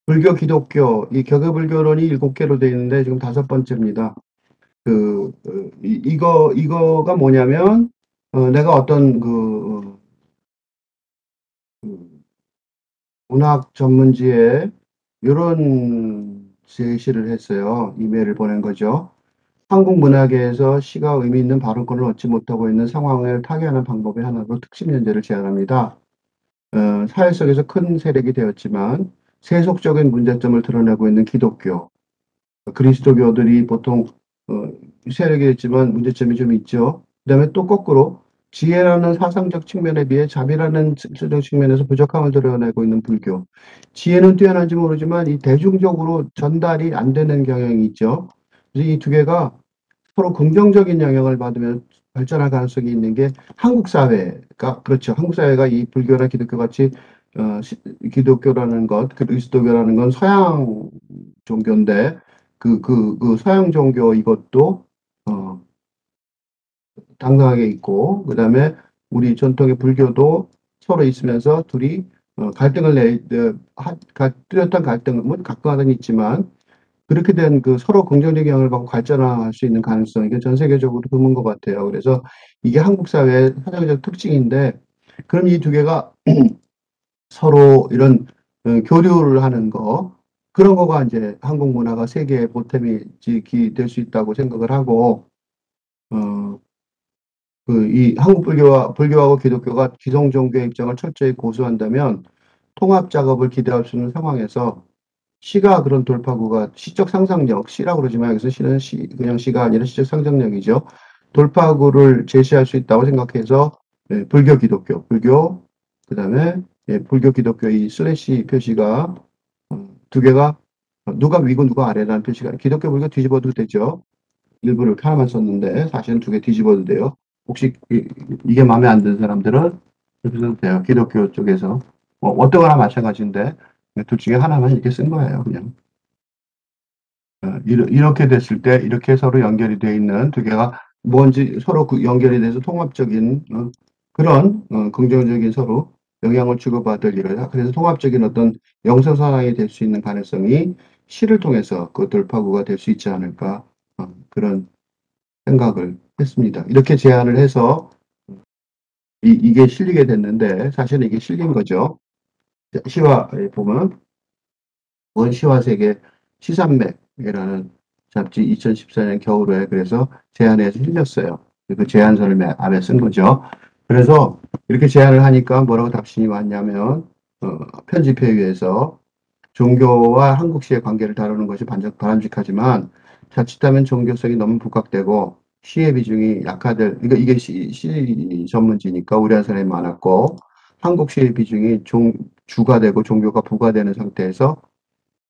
불교, 기독교, 이 격의불교론이 7개로 되어 있는데 지금 5번째입니다. 이거가 뭐냐면, 내가 어떤 그 문학 전문지에 이런 제시를 했어요. 이메일을 보낸 거죠. 한국 문학계에서 시가 의미 있는 발언권을 얻지 못하고 있는 상황을 타개하는 방법의 하나로 특심 연재를 제안합니다. 사회 속에서 큰 세력이 되었지만 세속적인 문제점을 드러내고 있는 기독교, 그리스도교들이 보통 어, 세력이 있지만 문제점이 좀 있죠. 그다음에 또 거꾸로 지혜라는 사상적 측면에 비해 자비라는 실질적 측면에서 부족함을 드러내고 있는 불교. 지혜는 뛰어난지 모르지만 이 대중적으로 전달이 안 되는 경향이 있죠. 그래서 이 두 개가 서로 긍정적인 영향을 받으면 발전할 가능성이 있는 게 한국 사회가 그렇죠. 한국 사회가 이 불교나 기독교 같이 기독교라는 것, 그리스도교라는 건 서양 종교인데 그 서양 종교 이것도 어, 당당하게 있고 그다음에 우리 전통의 불교도 서로 있으면서 둘이 갈등을 뚜렷한 갈등을 뭐 각각은 있지만 그렇게 된 그 서로 긍정적인 영향을 받고 발전할 수 있는 가능성이 이게 전 세계적으로 드문 것 같아요. 그래서 이게 한국 사회의 사회적 특징인데 그럼 이 두 개가 서로 이런 교류를 하는 거 그런 거가 이제 한국 문화가 세계의 보탬이 될 수 있다고 생각을 하고 어, 이 한국 불교하고 기독교가 기성 종교의 입장을 철저히 고수한다면 통합 작업을 기대할 수 있는 상황에서 시가 그런 돌파구가 시적 상상력, 시라고 그러지만 여기서 시는 그냥 시가 아니라 시적 상상력이죠. 돌파구를 제시할 수 있다고 생각해서 불교, 기독교, 불교, 그 다음에 불교, 기독교 이 슬래시 표시가 두 개가 누가 위고 누가 아래라는 표시가 기독교, 불교 뒤집어도 되죠. 일부를 하나만 썼는데 사실은 두 개 뒤집어도 돼요. 혹시 게 마음에 안 드는 사람들은 뒤집어도 돼요. 기독교 쪽에서 어떤 거나 마찬가지인데 둘 중에 하나만 이렇게 쓴 거예요. 그냥. 이렇게 됐을 때 이렇게 서로 연결이 되어 있는 두 개가 뭔지 서로 그 연결이 돼서 통합적인 그런 긍정적인 서로 영향을 주고받을 일을 그래서 통합적인 어떤 영성사상이 될 수 있는 가능성이 시를 통해서 그 돌파구가 될 수 있지 않을까 그런 생각을 했습니다. 이렇게 제안을 해서 이게 실리게 됐는데 사실은 이게 실린 거죠. 시화에 보면 원시화세계 시산맥이라는 잡지 2014년 겨울에 그래서 제안해서 실렸어요. 그 제안서를 안에 쓴 거죠. 그래서 이렇게 제안을 하니까 뭐라고 답신이 왔냐면 편집회 의해서 종교와 한국시의 관계를 다루는 것이 바람직하지만 자칫하면 종교성이 너무 부각되고 시의 비중이 약화될 그러니까 이게 시 전문지니까 우려한 사람이 많았고 한국 시의 비중이 주가 되고 종교가 부가되는 상태에서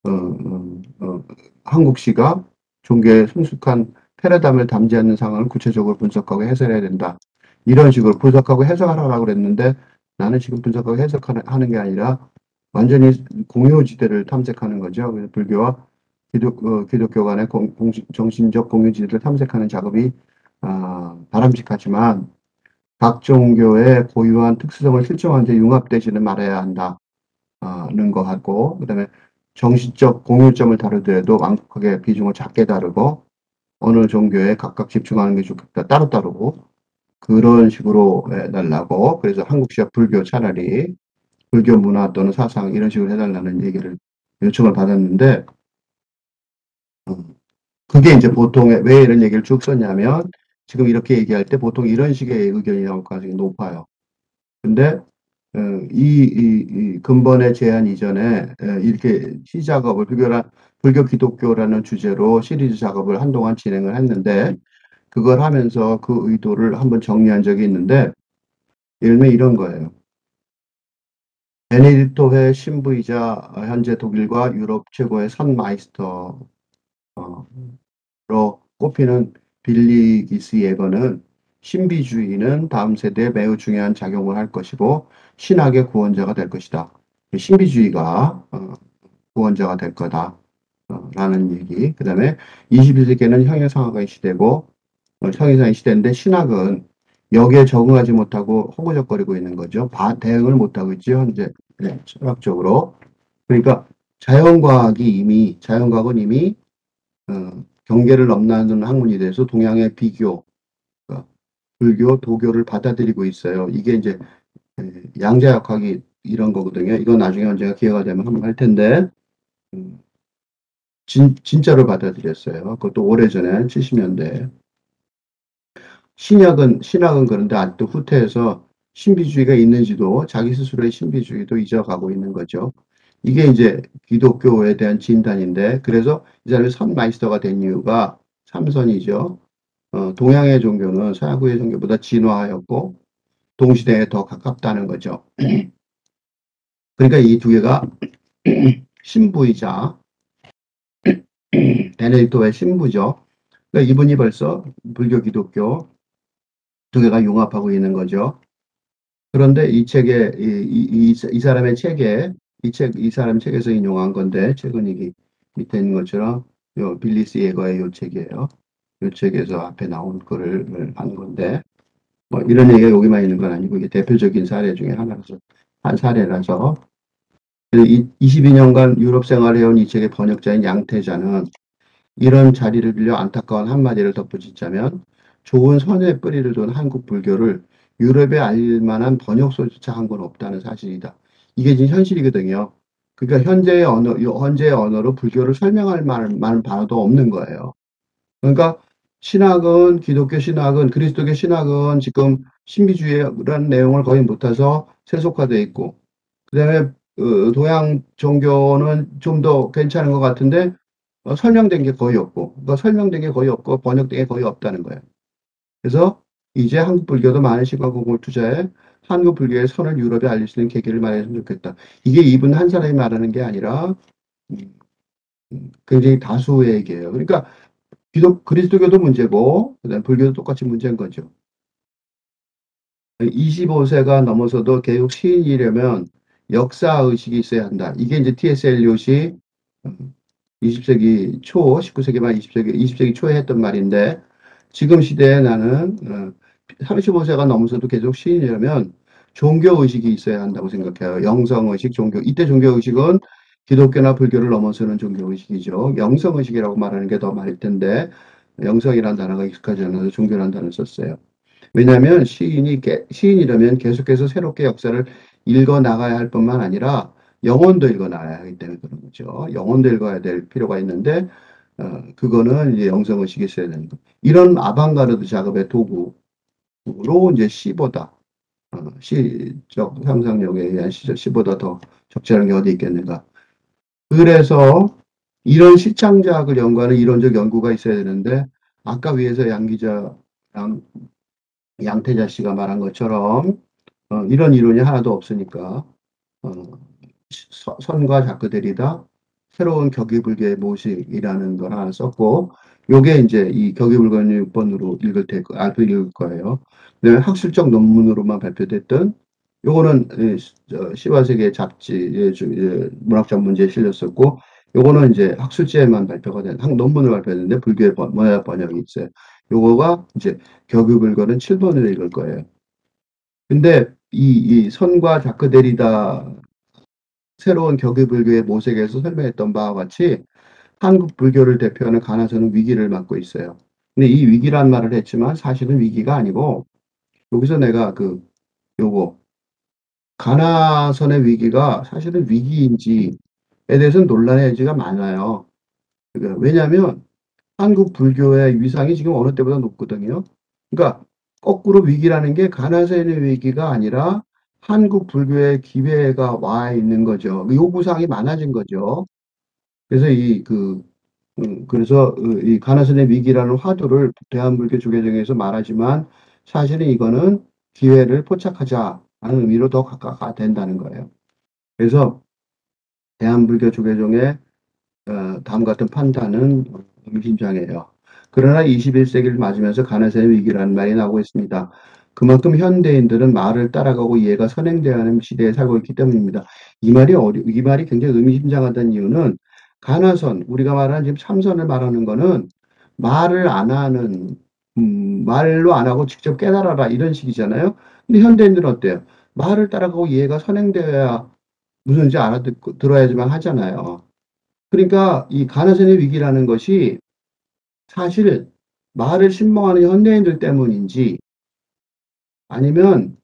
어, 한국시가 종교의 성숙한 패러다임을 담지 않는 상황을 구체적으로 분석하고 해설해야 된다. 이런 식으로 분석하고 해석하라고 그랬는데 나는 지금 분석하고 해석하는 게 아니라 완전히 공유지대를 탐색하는 거죠. 그래서 불교와 기독교 간의 정신적 공유지대를 탐색하는 작업이 바람직하지만 각 종교의 고유한 특수성을 실종한 데 융합되지는 말아야 한다는 거 같고 그다음에 정신적 공유점을 다루더라도 완벽하게 비중을 작게 다루고 어느 종교에 각각 집중하는 게 좋겠다. 따로따로 그런 식으로 해달라고 그래서 한국시와 불교 차라리 불교 문화 또는 사상 이런 식으로 해달라는 얘기를 요청을 받았는데 그게 이제 보통 왜 이런 얘기를 쭉 썼냐면 지금 이렇게 얘기할 때 보통 이런 식의 의견이 나올 가능성이 높아요. 근데 이 근본의 제안 이전에 이렇게 시 작업을 불교 기독교라는 주제로 시리즈 작업을 한동안 진행을 했는데 그걸 하면서 그 의도를 한번 정리한 적이 있는데 예를 들면 이런 거예요. 베네딕토회 신부이자 현재 독일과 유럽 최고의 선 마이스터로 꼽히는 빌리 기스 예거는 신비주의는 다음 세대에 매우 중요한 작용을 할 것이고 신학의 구원자가 될 것이다. 신비주의가 구원자가 될 거다. 라는 얘기. 그 다음에 21세기에는 형해상학의 시대고 형해상의 시대인데 신학은 여기에 적응하지 못하고 허구적거리고 있는 거죠. 대응을 못하고 있죠. 현재 철학적으로. 그러니까 자연과학은 이미 경계를 넘나드는 학문이 돼서 동양의 비교, 그러니까 불교, 도교를 받아들이고 있어요. 이게 이제 양자역학이 이런 거거든요. 이건 나중에 언제가 기회가 되면 한번 할 텐데, 음, 진짜로 받아들였어요. 그것도 오래전에 70년대. 신학은 그런데 아직도 후퇴해서 신비주의가 있는지도 자기 스스로의 신비주의도 잊어가고 있는 거죠. 이게 이제 기독교에 대한 진단인데, 그래서 이 사람이 선마이스터가 된 이유가 삼선이죠. 동양의 종교는 서양의 종교보다 진화하였고, 동시대에 더 가깝다는 거죠. 그러니까 이 두 개가 신부이자 베네딕토의 신부죠. 그러니까 이분이 벌써 불교, 기독교 두 개가 융합하고 있는 거죠. 그런데 이 책에 이 사람의 책에 이 사람 책에서 인용한 건데 책은 이게 밑에 있는 것처럼 요 빌리스 예거의 요 책이에요. 요 책에서 앞에 나온 글을 한 건데 뭐 이런 얘기가 여기만 있는 건 아니고 이게 대표적인 사례 중에 하나라서 한 사례라서 22년간 유럽 생활해온 이 책의 번역자인 양태자는 이런 자리를 빌려 안타까운 한마디를 덧붙이자면 좋은 선의 뿌리를 둔 한국 불교를 유럽에 알릴 만한 번역소조차 한 건 없다는 사실이다. 이게 지금 현실이거든요. 그러니까 현재의 언어로 불교를 설명할 만한 단어도 없는 거예요. 그러니까 기독교 신학은, 그리스도교 신학은 지금 신비주의라는 내용을 거의 못해서 세속화되어 있고, 그 다음에 동양 종교는 좀 더 괜찮은 것 같은데 설명된 게 거의 없고, 그러니까 설명된 게 거의 없고 번역된 게 거의 없다는 거예요. 그래서 이제 한국 불교도 많은 시간 공을 투자해 한국 불교의 선을 유럽에 알릴 수 있는 계기를 마련했으면 좋겠다. 이게 이분 한 사람이 말하는 게 아니라 음, 굉장히 다수의 얘기예요. 그러니까 그리스도교도 문제고, 그다음에 불교도 똑같이 문제인 거죠. 25세가 넘어서도 계속 시인이려면 역사 의식이 있어야 한다. 이게 이제 T.S. 엘리엇이 20세기 초, 19세기 말 20세기 초에 했던 말인데, 지금 시대에 나는 35세가 넘어서도 계속 시인이라면 종교의식이 있어야 한다고 생각해요. 영성의식, 종교. 이때 종교의식은 기독교나 불교를 넘어서는 종교의식이죠. 영성의식이라고 말하는 게 더 맞을 텐데, 영성이라는 단어가 익숙하지 않아서 종교라는 단어를 썼어요. 왜냐하면 시인이라면 계속해서 새롭게 역사를 읽어 나가야 할 뿐만 아니라 영혼도 읽어 나가야 하기 때문에 그런 거죠. 영혼도 읽어야 될 필요가 있는데, 그거는 이제 영성의식이 있어야 되는 거. 이런 아방가르드 작업의 도구로 이제 시보다, 시적 상상력에 의한 시보다 더 적절한 게 어디 있겠는가. 그래서 이런 시창작을 연구하는 이론적 연구가 있어야 되는데, 아까 위에서 양태자 씨가 말한 것처럼, 이런 이론이 하나도 없으니까, 어, 선과 자크들이다 새로운 격의불교의 모식이라는 걸 하나 썼고, 요게 이제 이 격의불교는 6번으로 읽을 거예요. 그다음에 학술적 논문으로만 발표됐던 요거는 시와세계 잡지의 문학 전문지에 실렸었고, 요거는 이제 학술지에만 발표가 논문을 발표했는데 불교의 번역이 있어요. 요거가 이제 격의불교는 7번으로 읽을 거예요. 근데 이 선과 자크데리다 새로운 격의불교의 모색에서 설명했던 바와 같이 한국 불교를 대표하는 가나선은 위기를 맞고 있어요. 근데 이 위기란 말을 했지만 사실은 위기가 아니고 여기서 내가 요거 가나선의 위기가 사실은 위기인지에 대해서는 논란의 여지가 많아요. 그러니까 왜냐하면 한국 불교의 위상이 지금 어느 때보다 높거든요. 그러니까 거꾸로 위기라는 게 가나선의 위기가 아니라 한국 불교의 기회가 와 있는 거죠. 요구사항이 많아진 거죠. 그래서 이 가나선의 위기라는 화두를 대한불교 조계종에서 말하지만 사실은 이거는 기회를 포착하자라는 의미로 더 가까가 된다는 거예요. 그래서 대한불교 조계종의 다음 같은 판단은 의미심장해요. 그러나 21세기를 맞으면서 가나선의 위기라는 말이 나오고 있습니다. 그만큼 현대인들은 말을 따라가고 이해가 선행되어야 하는 시대에 살고 있기 때문입니다. 이 말이 굉장히 의미심장하다는 이유는 가나선, 우리가 말하는 지금 참선을 말하는 거는 말을 안 하는, 말로 안 하고 직접 깨달아라 이런 식이잖아요. 근데 현대인들은 어때요? 말을 따라가고 이해가 선행되어야 무슨지 알아듣고 들어야지만 하잖아요. 그러니까 이 가나선의 위기라는 것이 사실 말을 신봉하는 현대인들 때문인지 아니면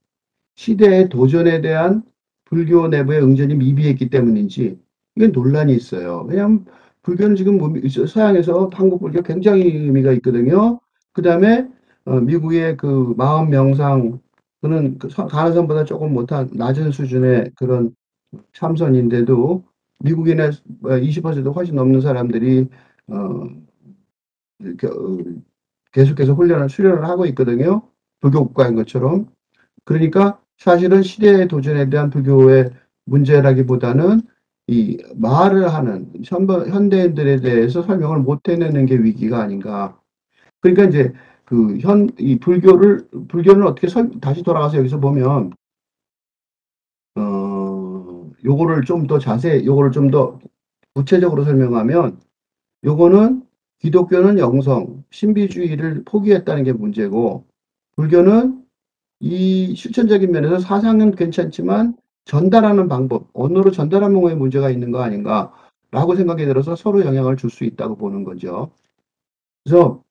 시대의 도전에 대한 불교 내부의 응전이 미비했기 때문인지 이건 논란이 있어요. 왜냐하면 불교는 지금 서양에서 한국 불교 굉장히 의미가 있거든요. 그 다음에 미국의 그 마음 명상 그는 가나선보다 조금 못한 낮은 수준의 그런 참선인데도 미국인의 20% 훨씬 넘는 사람들이 어, 계속해서 수련을 하고 있거든요. 불교 국가인 것처럼. 그러니까 사실은 시대의 도전에 대한 불교의 문제라기보다는 이 말을 하는 현대인들에 대해서 설명을 못 해내는 게 위기가 아닌가. 그러니까 이제 이 불교는 어떻게 다시 돌아가서 여기서 보면, 요거를 좀 더 구체적으로 설명하면, 요거는 기독교는 영성, 신비주의를 포기했다는 게 문제고, 불교는 이 실천적인 면에서 사상은 괜찮지만 전달하는 방법, 언어로 전달하는 거에 문제가 있는 거 아닌가라고 생각이 들어서 서로 영향을 줄 수 있다고 보는 거죠. 그래서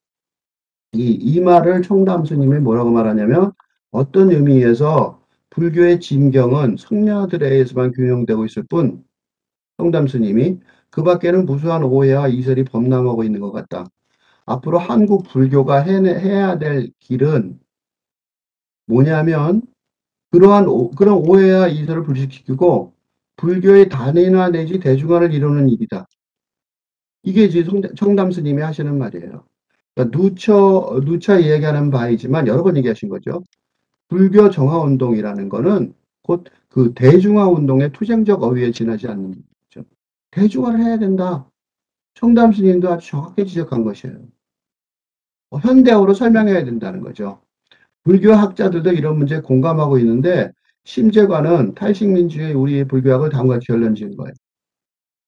이 말을 청담 스님이 뭐라고 말하냐면 어떤 의미에서 불교의 진경은 성녀들에 의해서만 규명되고 있을 뿐 청담 스님이 그 밖에는 무수한 오해와 이설이 범람하고 있는 것 같다. 앞으로 한국 불교가 해야 될 길은 뭐냐면 그런 오해와 이설을 불식시키고 불교의 단인화 내지 대중화를 이루는 일이다. 이게 지금 청담 스님이 하시는 말이에요. 그러니까 누차 이야기하는 바이지만 여러 번 얘기하신 거죠. 불교 정화 운동이라는 거는 곧 그 대중화 운동의 투쟁적 어휘에 지나지 않는 거죠. 대중화를 해야 된다. 청담 스님도 아주 정확히 지적한 것이에요. 현대어로 설명해야 된다는 거죠. 불교 학자들도 이런 문제에 공감하고 있는데 심재관은 탈식민주의 우리의 불교학을 다음과 같이 결론 지은 거예요.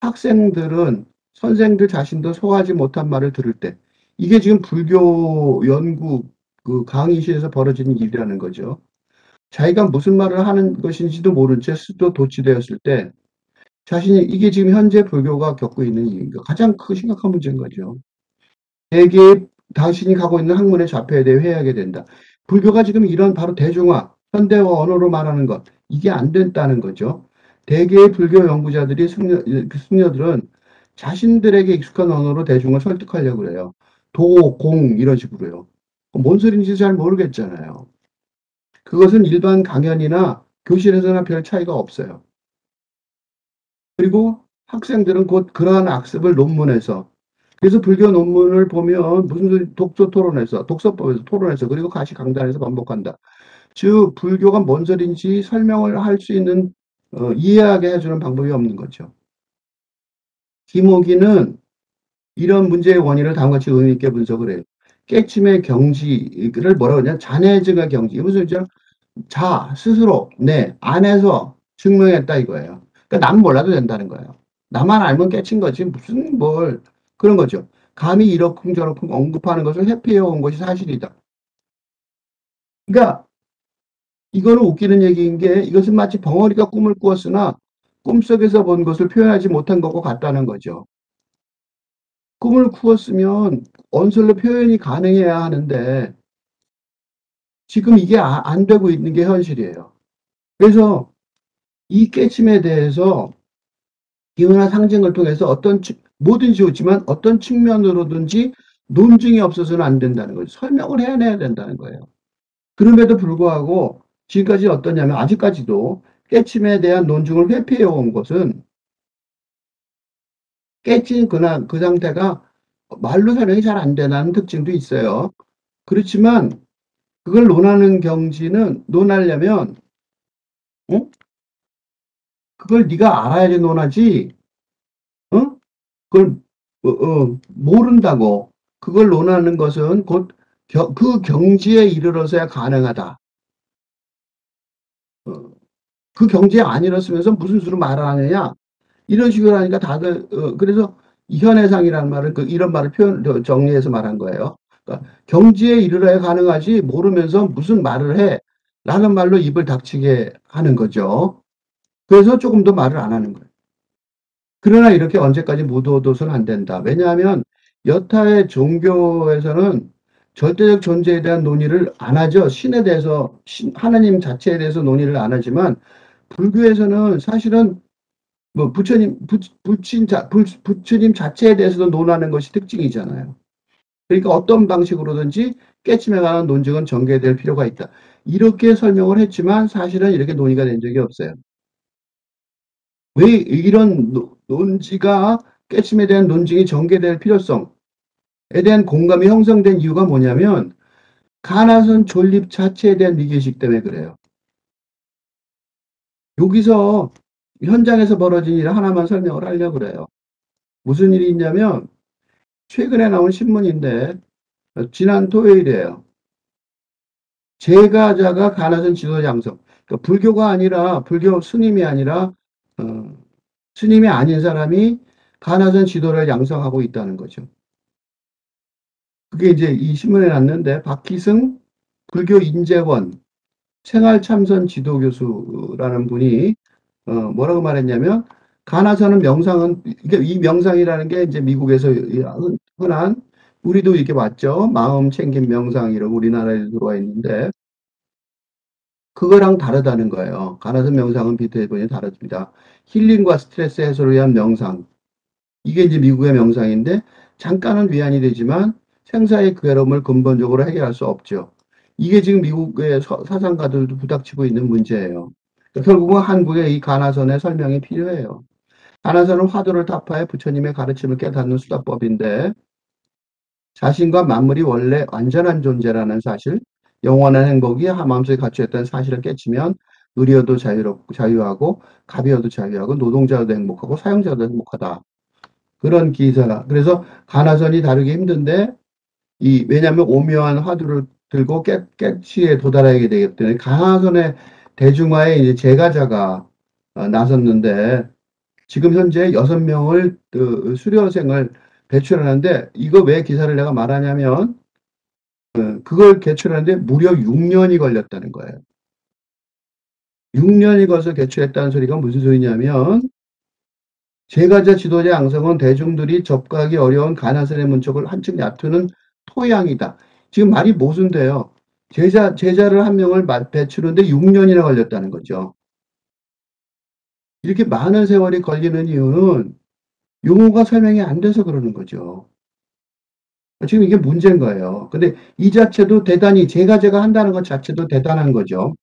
학생들은 선생들 자신도 소화하지 못한 말을 들을 때 이게 지금 불교 연구 그 강의실에서 벌어지는 일이라는 거죠. 자기가 무슨 말을 하는 것인지도 모른 채 스스로 도취되었을 때 자신이 이게 지금 현재 불교가 겪고 있는 일인가 가장 크고 심각한 문제인 거죠. 대개 당신이 가고 있는 학문의 좌표에 대해 회의하게 된다. 불교가 지금 이런 바로 대중화, 현대화 언어로 말하는 것, 이게 안 된다는 거죠. 대개의 불교 연구자들이 승려들은 자신들에게 익숙한 언어로 대중을 설득하려고 그래요. 도, 공 이런 식으로요. 뭔 소리인지 잘 모르겠잖아요. 그것은 일반 강연이나 교실에서나 별 차이가 없어요. 그리고 학생들은 곧 그러한 악습을 논문에서 그래서 불교 논문을 보면 무슨 소리 독서 토론에서 독서법에서 토론에서 그리고 가시 강단에서 반복한다. 즉 불교가 뭔 소리인지 설명을 할 수 있는 이해하게 해주는 방법이 없는 거죠. 김옥이는 이런 문제의 원인을 다음과 같이 의미 있게 분석을 해요. 깨침의 경지를 뭐라고 하냐 자내증의 경지. 이게 무슨 소리죠? 스스로 내 안에서 증명했다 이거예요. 그러니까 남 몰라도 된다는 거예요. 나만 알면 깨친 거지 무슨 뭘 그런 거죠. 감히 이러쿵저러쿵 언급하는 것을 회피해 온 것이 사실이다. 그러니까 이거는 웃기는 얘기인 게 이것은 마치 벙어리가 꿈을 꾸었으나 꿈속에서 본 것을 표현하지 못한 것과 같다는 거죠. 꿈을 꾸었으면 언설로 표현이 가능해야 하는데 지금 이게 안 되고 있는 게 현실이에요. 그래서 이 깨침에 대해서 기호나 상징을 통해서 뭐든지 좋지만 어떤 측면으로든지 논증이 없어서는 안 된다는 거죠. 설명을 해내야 된다는 거예요. 그럼에도 불구하고 지금까지 어떠냐면 아직까지도 깨침에 대한 논증을 회피해 온 것은 깨진 그 상태가 말로 설명이 잘 안 되는 특징도 있어요. 그렇지만 그걸 논하려면 어? 그걸 네가 알아야지 논하지 어? 그걸 모른다고 그걸 논하는 것은 곧 그 경지에 이르러서야 가능하다. 그 경지에 안 이뤘으면서 무슨 수로 말을 하느냐 이런 식으로 하니까 다들 그래서 현해상이라는 말을 이런 말을 정리해서 말한 거예요. 그러니까 경지에 이르러야 가능하지 모르면서 무슨 말을 해 라는 말로 입을 닥치게 하는 거죠. 그래서 조금 더 말을 안 하는 거예요. 그러나 이렇게 언제까지 묻어둬서는 안 된다. 왜냐하면 여타의 종교에서는 절대적 존재에 대한 논의를 안 하죠. 신에 대해서, 하나님 자체에 대해서 논의를 안 하지만, 불교에서는 사실은 뭐 부처님 자체에 대해서도 논하는 것이 특징이잖아요. 그러니까 어떤 방식으로든지 깨침에 관한 논증은 전개될 필요가 있다. 이렇게 설명을 했지만 사실은 이렇게 논의가 된 적이 없어요. 왜 이런 논지가 깨침에 대한 논증이 전개될 필요성에 대한 공감이 형성된 이유가 뭐냐면 가나선 존립 자체에 대한 위기의식 때문에 그래요. 여기서 현장에서 벌어진 일 하나만 설명을 하려고 그래요. 무슨 일이 있냐면 최근에 나온 신문인데 지난 토요일이에요. 제가자가 가나선 지도 양성. 그러니까 불교가 아니라 불교 스님이 아니라 스님이 아닌 사람이 가나선 지도를 양성하고 있다는 거죠. 그게 이제 이 신문에 났는데 박희승 불교인재원 생활참선 지도교수라는 분이 뭐라고 말했냐면 가나선은 명상은 이게 이 명상이라는 게 이제 미국에서 흔한 우리도 이렇게 왔죠. 마음 챙김 명상이라고 우리나라에 들어와 있는데 그거랑 다르다는 거예요. 가나선 명상은 비트해본이 다릅니다. 힐링과 스트레스 해소를 위한 명상. 이게 이제 미국의 명상인데 잠깐은 위안이 되지만 생사의 괴로움을 근본적으로 해결할 수 없죠. 이게 지금 미국의 사상가들도 부닥치고 있는 문제예요. 그러니까 결국은 한국의 이 가나선의 설명이 필요해요. 가나선은 화두를 타파해 부처님의 가르침을 깨닫는 수다법인데 자신과 만물이 원래 완전한 존재라는 사실, 영원한 행복이 마음속에 갇혀있다는 사실을 깨치면 의리여도 자유하고 갑이어도 자유하고 노동자도 행복하고 사용자도 행복하다. 그런 기사. 그래서 가나선이 다루기 힘든데 왜냐하면 오묘한 화두를 들고 깨치에 도달하게 되기 때문에 가나선의 대중화에 이제 제가자가 나섰는데 지금 현재 6명을 수료생을 배출하는데 이거 왜 기사를 내가 말하냐면 그걸 개출하는데 무려 6년이 걸렸다는 거예요. 6년이 걸려서 개출했다는 소리가 무슨 소리냐면 제가자 지도자 양성은 대중들이 접근하기 어려운 가나선의 문턱을 한층 얕추는 토양이다. 지금 말이 모순돼요. 제자를 한 명을 배출하는데 6년이나 걸렸다는 거죠. 이렇게 많은 세월이 걸리는 이유는 용어가 설명이 안 돼서 그러는 거죠. 지금 이게 문제인 거예요. 근데 이 자체도 대단히 제가 한다는 것 자체도 대단한 거죠.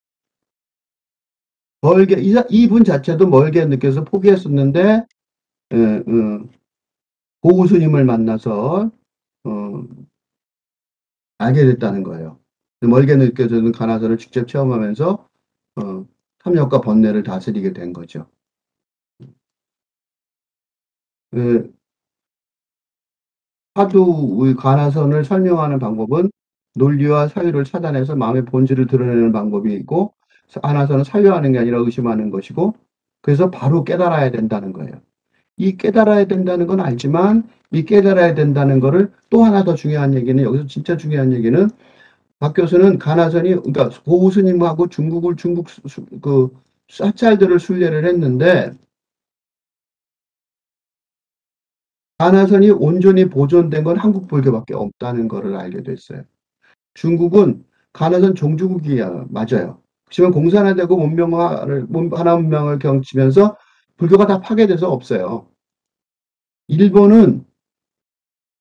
멀게 이분 자체도 멀게 느껴서 포기했었는데 고우 스님을 만나서 알게 됐다는 거예요. 멀게 느껴지는 가나선을 직접 체험하면서 탐욕과 번뇌를 다스리게 된 거죠. 화두의 가나선을 설명하는 방법은 논리와 사유를 차단해서 마음의 본질을 드러내는 방법이 있고 가나선은 사유하는 게 아니라 의심하는 것이고 그래서 바로 깨달아야 된다는 거예요. 이 깨달아야 된다는 건 알지만 이 깨달아야 된다는 거를 또 하나 더 중요한 얘기는 여기서 진짜 중요한 얘기는 박 교수는 가나선이 그러니까 고우 스님하고 중국 그 사찰들을 순례를 했는데 가나선이 온전히 보존된 건 한국 불교밖에 없다는 것을 알게 됐어요. 중국은 가나선 종주국이야. 맞아요. 그렇지만 공산화되고 하나 문명을 경치면서 불교가 다 파괴돼서 없어요. 일본은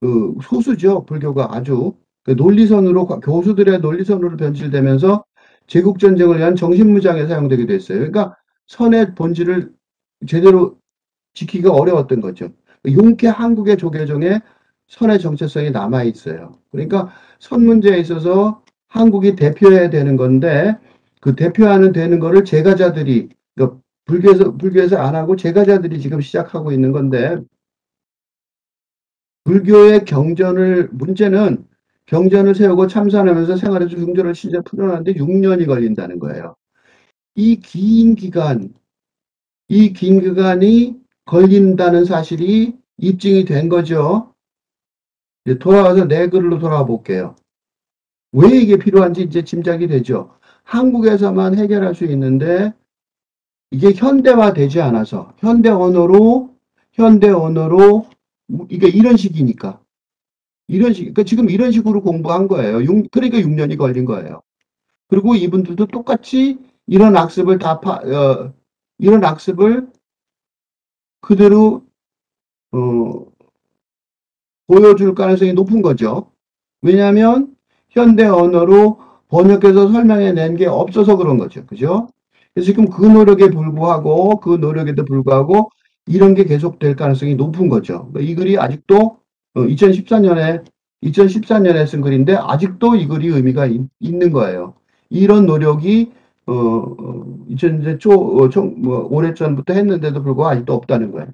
그 소수죠. 불교가 아주 그 논리선으로 교수들의 논리선으로 변질되면서 제국전쟁을 위한 정신무장에 사용되게 됐어요. 그러니까 선의 본질을 제대로 지키기가 어려웠던 거죠. 용케 한국의 조계종에 선의 정체성이 남아 있어요. 그러니까 선 문제에 있어서 한국이 대표해야 되는 건데 그 대표하는 되는 거를 제가자들이 그러니까 불교에서 안 하고 제가자들이 지금 시작하고 있는 건데 불교의 문제는 경전을 세우고 참선하면서 생활에서 중절을 진짜 풀어나는데 6년이 걸린다는 거예요. 이 긴 기간이 걸린다는 사실이 입증이 된 거죠. 이제 돌아와서 내 글로 돌아와 볼게요. 왜 이게 필요한지 이제 짐작이 되죠. 한국에서만 해결할 수 있는데 이게 현대화되지 않아서 현대 언어로 현대 언어로 이게 이런 식이니까 그러니까 지금 이런 식으로 공부한 거예요. 그러니까 6년이 걸린 거예요. 그리고 이분들도 똑같이 이런 학습을 이런 학습을 그대로 어, 보여줄 가능성이 높은 거죠. 왜냐하면 현대 언어로 번역해서 설명해낸 게 없어서 그런 거죠. 그죠? 그래서 지금 그 노력에도 불구하고 이런 게 계속될 가능성이 높은 거죠. 그러니까 이 글이 아직도 2014년에 쓴 글인데 아직도 이 글이 의미가 있는 거예요. 이런 노력이 2000년대 오래전부터 했는데도 불구하고 아직도 없다는 거예요.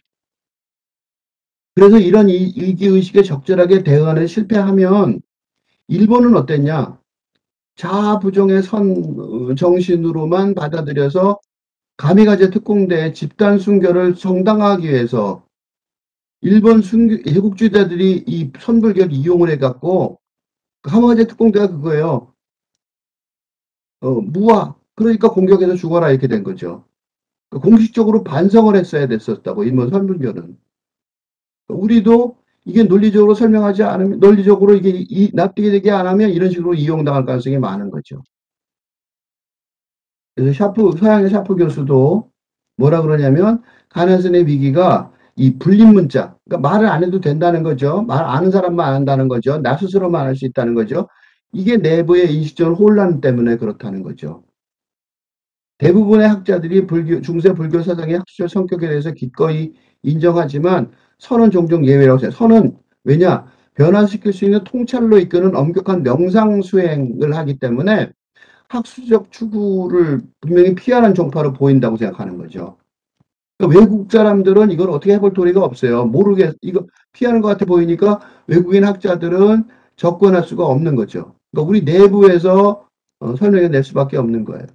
그래서 이런 위기의식에 적절하게 대응하는 실패하면 일본은 어땠냐? 자아부정의 정신으로만 받아들여서 가미가제 특공대의 집단 순교를 정당화하기 위해서 일본 애국주의자들이 이 선불교를 이용을 해갖고 가미가제 특공대가 그거예요. 무화. 그러니까 공격해서 죽어라 이렇게 된 거죠. 그러니까 공식적으로 반성을 했어야 됐었다고 일본 선불교는. 우리도 이게 논리적으로 설명하지 않으면 논리적으로 이게 납득이 되게 안 하면 이런 식으로 이용당할 가능성이 많은 거죠. 그래서 서양의 샤프 교수도 뭐라 그러냐면 가나선의 위기가 이 불린 문자, 그러니까 말을 안 해도 된다는 거죠. 말 아는 사람만 안다는 거죠. 나 스스로만 할 수 있다는 거죠. 이게 내부의 인식적 혼란 때문에 그렇다는 거죠. 대부분의 학자들이 중세 불교 사상의 학술 성격에 대해서 기꺼이 인정하지만 선은 종종 예외라고 해요. 선은 왜냐? 변화시킬 수 있는 통찰로 이끄는 엄격한 명상 수행을 하기 때문에 학술적 추구를 분명히 피하는 종파로 보인다고 생각하는 거죠. 그러니까 외국 사람들은 이걸 어떻게 해볼 도리가 없어요. 이거 피하는 것 같아 보이니까 외국인 학자들은 접근할 수가 없는 거죠. 그러니까 우리 내부에서 설명해 낼 수밖에 없는 거예요.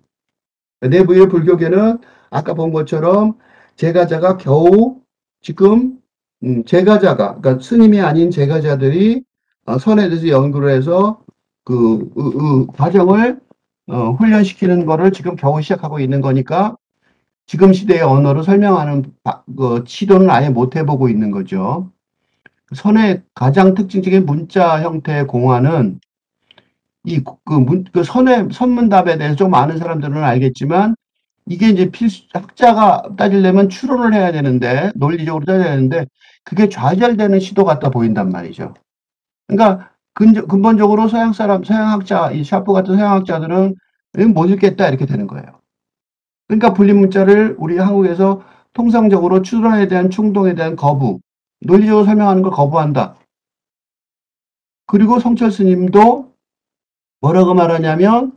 내부의 불교계는 아까 본 것처럼 제가자가 겨우 지금 제가자가 그러니까 스님이 아닌 제가자들이 선에 대해서 연구를 해서 과정을 훈련시키는 거를 지금 겨우 시작하고 있는 거니까 지금 시대의 언어로 설명하는 시도는 아예 못 해보고 있는 거죠. 선의 가장 특징적인 문자 형태의 공화는 선문답에 대해서 좀 아는 사람들은 알겠지만 이게 이제 학자가 따지려면 추론을 해야 되는데, 논리적으로 따져야 되는데, 그게 좌절되는 시도 같아 보인단 말이죠. 그러니까, 근본적으로 서양학자, 이 샤프 같은 서양학자들은 못 읽겠다, 이렇게 되는 거예요. 그러니까 불린 문자를 우리 한국에서 통상적으로 추론에 대한 충동에 대한 거부, 논리적으로 설명하는 걸 거부한다. 그리고 성철 스님도 뭐라고 말하냐면,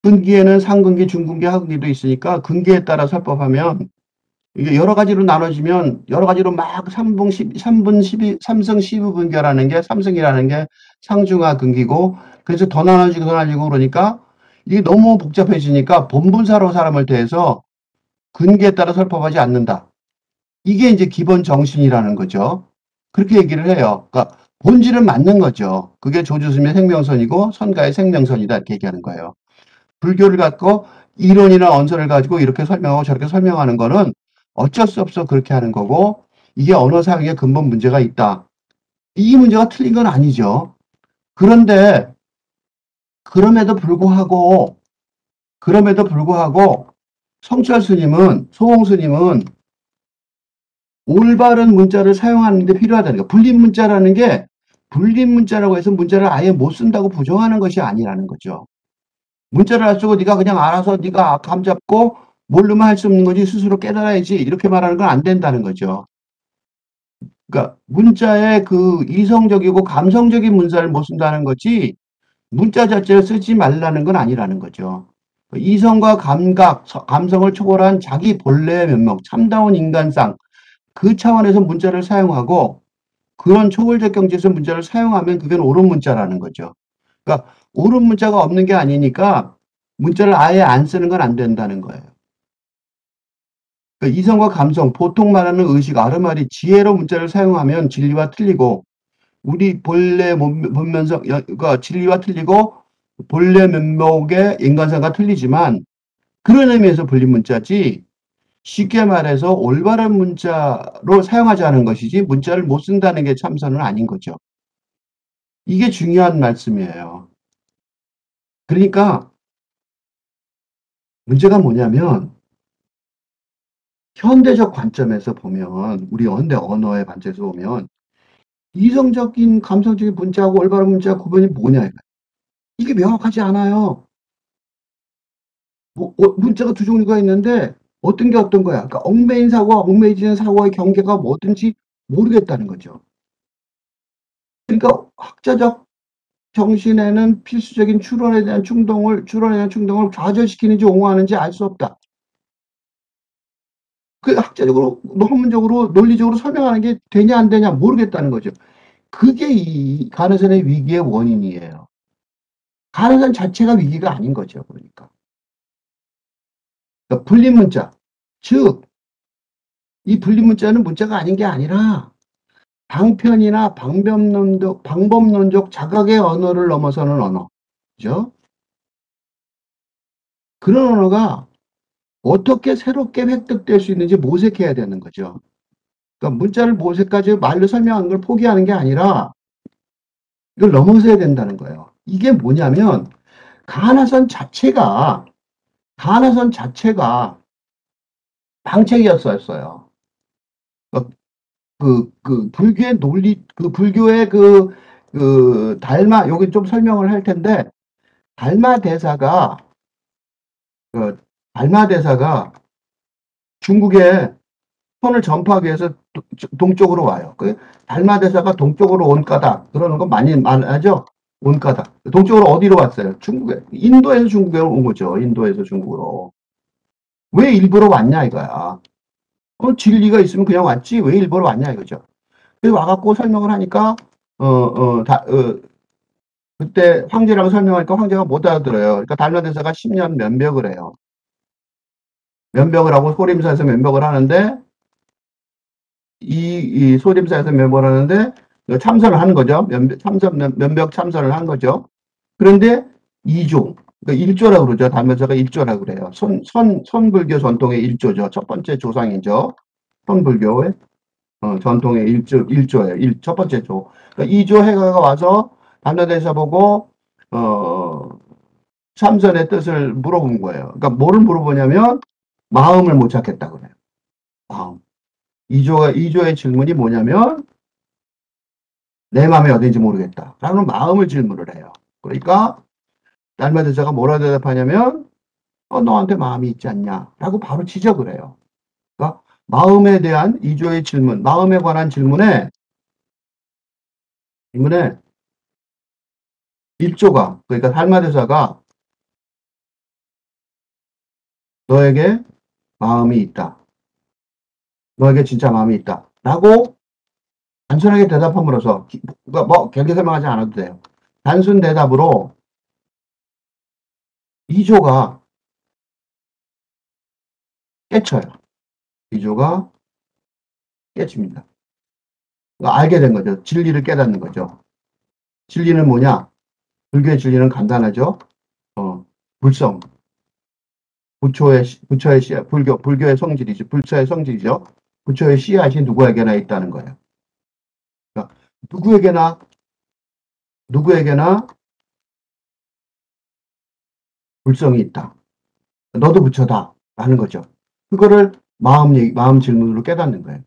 근기에는 상근기, 중근기, 하근기도 있으니까 근기에 따라 설법하면 이게 여러 가지로 나눠지면 여러 가지로 막 삼승 12분결하는 게 삼승이라는 게 상중하 근기고 그래서 더 나눠지고 그러니까 이게 너무 복잡해지니까 본분사로 사람을 대해서 근기에 따라 설법하지 않는다. 이게 이제 기본 정신이라는 거죠. 그렇게 얘기를 해요. 그러니까 본질은 맞는 거죠. 그게 조주스님의 생명선이고 선가의 생명선이다 이렇게 얘기하는 거예요. 불교를 갖고 이론이나 언설을 가지고 이렇게 설명하고 저렇게 설명하는 거는 어쩔 수 없어 그렇게 하는 거고 이게 언어사학의 근본 문제가 있다. 이 문제가 틀린 건 아니죠. 그런데 그럼에도 불구하고 성철 스님은 소홍 스님은 올바른 문자를 사용하는 데 필요하다는 거. 불린 문자라고 해서 문자를 아예 못 쓴다고 부정하는 것이 아니라는 거죠. 문자를 안 쓰고 네가 그냥 알아서 네가 감 잡고 모르면 할 수 없는 거지 스스로 깨달아야지 이렇게 말하는 건 안 된다는 거죠. 그러니까 문자의 그 이성적이고 감성적인 문자를 못 쓴다는 거지 문자 자체를 쓰지 말라는 건 아니라는 거죠. 이성과 감성을 초월한 자기 본래의 면목, 참다운 인간상 그 차원에서 문자를 사용하고 그런 초월적 경지에서 문자를 사용하면 그게 옳은 문자라는 거죠. 그러니까 옳은 문자가 없는 게 아니니까 문자를 아예 안 쓰는 건 안 된다는 거예요. 그러니까 이성과 감성, 보통 말하는 의식, 아르마리, 지혜로 문자를 사용하면 진리와 틀리고 우리 본래 본면성, 그러니까 진리와 틀리고 본래 면목의 인간상과 틀리지만 그런 의미에서 불린 문자지 쉽게 말해서 올바른 문자로 사용하자는 것이지 문자를 못 쓴다는 게 참선은 아닌 거죠. 이게 중요한 말씀이에요. 그러니까 문제가 뭐냐면 현대적 관점에서 보면 우리 현대 언어의 관점에서 보면 이성적인 감성적인 문자하고 올바른 문자 구분이 뭐냐 이게 명확하지 않아요. 문자가 두 종류가 있는데 어떤 게 어떤 거야. 그러니까 얽매인 사고와 얽매이지는 사고의 경계가 뭐든지 모르겠다는 거죠. 그러니까 학자적 정신에는 필수적인 추론에 대한 충동을 좌절시키는지 옹호하는지 알 수 없다. 그 학자적으로, 학문적으로, 논리적으로 설명하는 게 되냐 안 되냐 모르겠다는 거죠. 그게 이 가나선의 위기의 원인이에요. 가나선 자체가 위기가 아닌 거죠. 그러니까. 그러니까 불린 문자, 즉 이 불린 문자는 문자가 아닌 게 아니라 방편이나 방법론적 자각의 언어를 넘어서는 언어. 그죠? 그런 언어가 어떻게 새롭게 획득될 수 있는지 모색해야 되는 거죠. 그러니까 문자를 모색까지 말로 설명하는 걸 포기하는 게 아니라 이걸 넘어서야 된다는 거예요. 이게 뭐냐면 가나선 자체가 방책이었어요. 불교의 논리, 불교의 여기 좀 설명을 할 텐데, 달마 대사가, 그, 달마 대사가 중국에 선을 전파하기 위해서 동쪽으로 와요. 달마 대사가 동쪽으로 온 까닭, 그러는 거 많이 말하죠? 온 까닭. 동쪽으로 어디로 왔어요? 중국에, 인도에서 중국에 온 거죠. 인도에서 중국으로. 왜 일부러 왔냐 이거야. 진리가 있으면 그냥 왔지, 왜 일부러 왔냐 이거죠. 그래서 와갖고 설명을 하니까, 그때 황제라고 설명하니까 황제가 못 알아들어요. 그러니까 달마 대사가 10년 면벽을 해요. 면벽을 하고 소림사에서 면벽을 하는데, 이 소림사에서 면벽을 하는데, 참선을 하는 거죠. 면벽 참선을 한 거죠. 그런데 2조, 그러니까 1조라고 그러죠. 달마 대사가 1조라고 그래요. 선불교 전통의 1조죠. 첫 번째 조상이죠. 선불교의 전통의 1조예요. 첫 번째 조. 그러니까 2조 해가가 와서 달마 대사 보고, 어, 참선의 뜻을 물어본 거예요. 그러니까 뭐를 물어보냐면 마음을 못 찾겠다 그래요. 마음. 이조의 질문이 뭐냐면 내 마음이 어딘지 모르겠다. 라는 마음을 질문을 해요. 그러니까 달마 대사가 뭐라 대답하냐면 너한테 마음이 있지 않냐? 라고 바로 지적을 해요. 그러니까 마음에 대한 이조의 질문, 마음에 관한 질문에 1조가, 그러니까 달마 대사가 너에게 마음이 있다. 너에게 진짜 마음이 있다. 라고 단순하게 대답함으로써, 뭐, 경계 설명하지 않아도 돼요. 단순 대답으로 2조가 깨쳐요. 2조가 깨집니다. 그러니까 알게 된 거죠. 진리를 깨닫는 거죠. 진리는 뭐냐? 불교의 진리는 간단하죠. 불성. 부처의 씨앗, 불교의 성질이죠. 불처의 성질이죠. 부처의 씨앗이 누구에게나 있다는 거예요. 그러니까 누구에게나 불성이 있다. 너도 부처다. 라는 거죠. 그거를 마음 질문으로 깨닫는 거예요.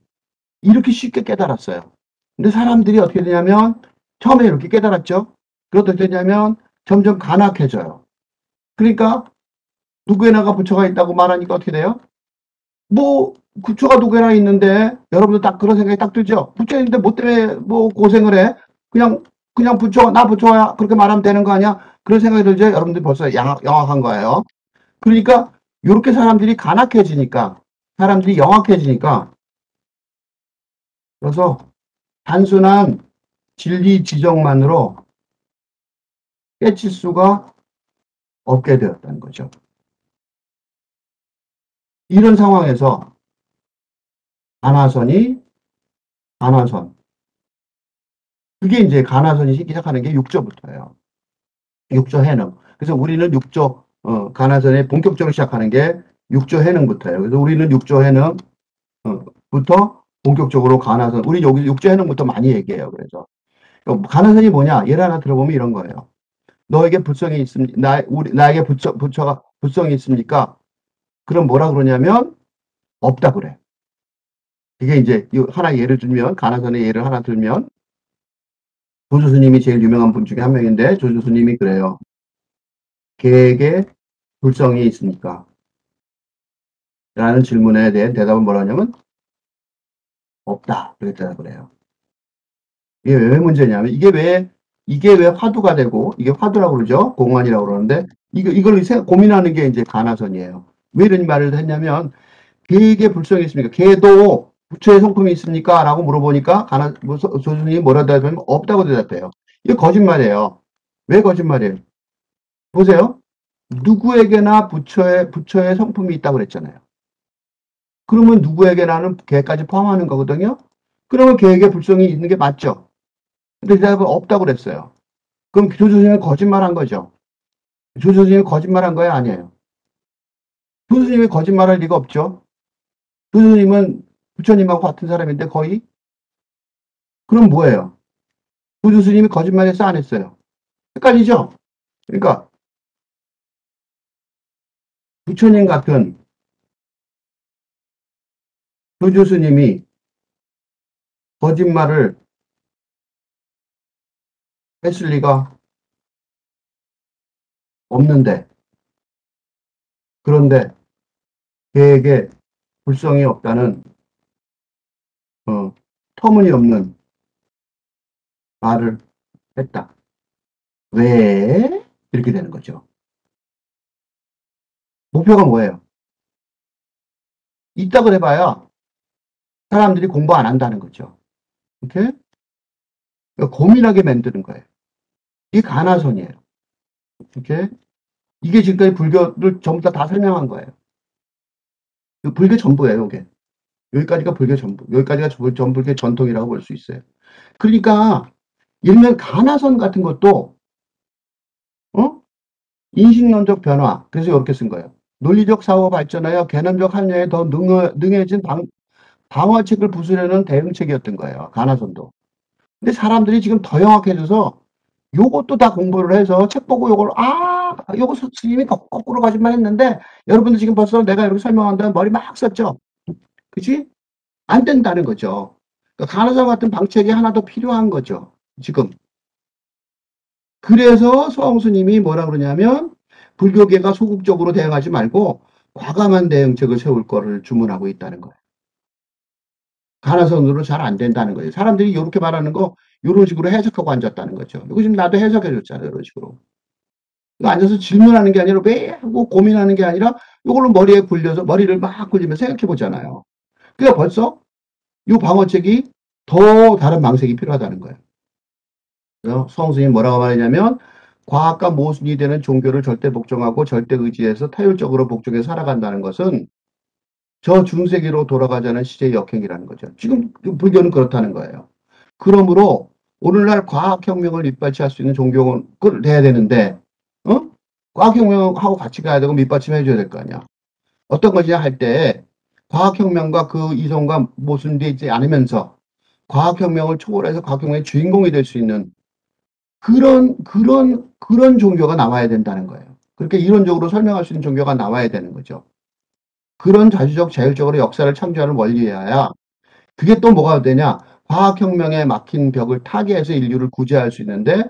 이렇게 쉽게 깨달았어요. 근데 사람들이 어떻게 되냐면, 처음에 이렇게 깨달았죠? 그러다 어떻게 되냐면, 점점 간악해져요. 그러니까, 누구에나가 부처가 있다고 말하니까 어떻게 돼요? 뭐, 부처가 누구에나 있는데, 여러분도 딱 그런 생각이 딱 들죠? 부처 있는데 뭐 때문에 뭐 고생을 해? 그냥 나 부처야. 그렇게 말하면 되는 거 아니야? 그런 생각이 들죠? 여러분들이 벌써 영악한 거예요. 그러니까, 이렇게 사람들이 영악해지니까, 그래서 단순한 진리 지적만으로 깨칠 수가 없게 되었다는 거죠. 이런 상황에서 가나선. 그게 이제 가나선이 시작하는 게 6조부터예요. 6조 해능. 그래서 우리는 6조, 가나선에 본격적으로 시작하는 게 육조 해능부터예요. 그래서 우리는 육조 해능 부터 본격적으로 가나선, 우리 여기 육조 해능부터 많이 얘기해요. 그래서 가나선이 뭐냐? 예를 하나 들어보면 이런 거예요. 너에게 불성이 있습니까? 나에게 부처가 불성이 있습니까? 그럼 뭐라 그러냐면 없다 그래. 이게 이제 하나 예를 들면, 가나선의 예를 하나 들면, 조주 스님이 제일 유명한 분 중에 한 명인데, 조주 스님이 그래요. 개에게 불성이 있습니까? 라는 질문에 대한 대답은 뭐라 하냐면 없다. 그랬잖아 그래요. 이게 왜 문제냐면 이게 왜 화두가 되고 이게 화두라고 그러죠. 공안이라고 그러는데 이걸 고민하는 게 이제 가나선이에요. 왜 이런 말을 했냐면 개에게 불성이 있습니까? 개도 부처의 성품이 있습니까? 라고 물어보니까 조수님이 뭐라 대답하면 없다고 대답해요. 이게 거짓말이에요. 왜 거짓말이에요? 보세요. 누구에게나 부처의 성품이 있다고 그랬잖아요. 그러면 누구에게나는 개까지 포함하는 거거든요. 그러면 개에게 불성이 있는 게 맞죠. 근데 대답은 없다고 그랬어요. 그럼 조조선생님이 거짓말한 거죠. 조조선생님이 거짓말한 거예요? 아니에요. 조조선생님이 거짓말할 리가 없죠. 조조선생님은 부처님하고 같은 사람인데 거의? 그럼 뭐예요? 조조선생님이 거짓말했어? 안 했어요? 헷갈리죠? 그러니까 부처님 같은 조조스님이 거짓말을 했을 리가 없는데, 그런데 걔에게 불성이 없다는 터무니없는 말을 했다. 왜? 이렇게 되는 거죠. 목표가 뭐예요? 있다고 해봐야 사람들이 공부 안 한다는 거죠. 오케이? 그러니까 고민하게 만드는 거예요. 이게 가나선이에요. 오케이? 이게 지금까지 불교를 전부 다 설명한 거예요. 불교 전부예요, 이게. 여기까지가 불교 전부. 여기까지가 전불교 전통이라고 볼 수 있어요. 그러니까 일면 가나선 같은 것도 인식론적 변화. 그래서 이렇게 쓴 거예요. 논리적 사고 발전하여 개념적 합리에 더 능해진 방어책을 부수려는 대응책이었던 거예요. 가나선도. 근데 사람들이 지금 더 영악해져서 요것도 다 공부를 해서 책 보고 요거 스님이 거꾸로 가지만 했는데 여러분들 지금 벌써 내가 이렇게 설명한다면 머리 막 썼죠? 그치? 안 된다는 거죠. 그러니까 가나선 같은 방책이 하나 더 필요한 거죠. 지금. 그래서 서홍수님이 뭐라 그러냐면 불교계가 소극적으로 대응하지 말고 과감한 대응책을 세울 거를 주문하고 있다는 거예요. 가나선으로 잘 안 된다는 거예요. 사람들이 이렇게 말하는 거 이런 식으로 해석하고 앉았다는 거죠. 이거 지금 나도 해석해 줬잖아요. 이런 식으로. 앉아서 질문하는 게 아니라 왜 하고 고민하는 게 아니라 이걸로 머리에 굴려서 머리를 막 굴리면서 생각해 보잖아요. 그러니까 벌써 이 방어책이 더 다른 방식이 필요하다는 거예요. 그래서 수홍스님이 뭐라고 말했냐면 과학과 모순이 되는 종교를 절대 복종하고 절대 의지해서 타율적으로 복종해 살아간다는 것은 저 중세기로 돌아가자는 시제의 역행이라는 거죠. 지금 불교는 그렇다는 거예요. 그러므로 오늘날 과학혁명을 밑받침할 수 있는 종교를 돼야 되는데 과학혁명하고 같이 가야 되고 밑받침해 줘야 될 거 아니야. 어떤 것이냐 할 때 과학혁명과 그 이성과 모순되지 않으면서 과학혁명을 초월해서 과학혁명의 주인공이 될 수 있는 그런 종교가 나와야 된다는 거예요. 그렇게 이론적으로 설명할 수 있는 종교가 나와야 되는 거죠. 그런 자주적 자율적으로 역사를 창조하는 원리여야 그게 또 뭐가 되냐? 과학혁명에 막힌 벽을 타개해서 인류를 구제할 수 있는데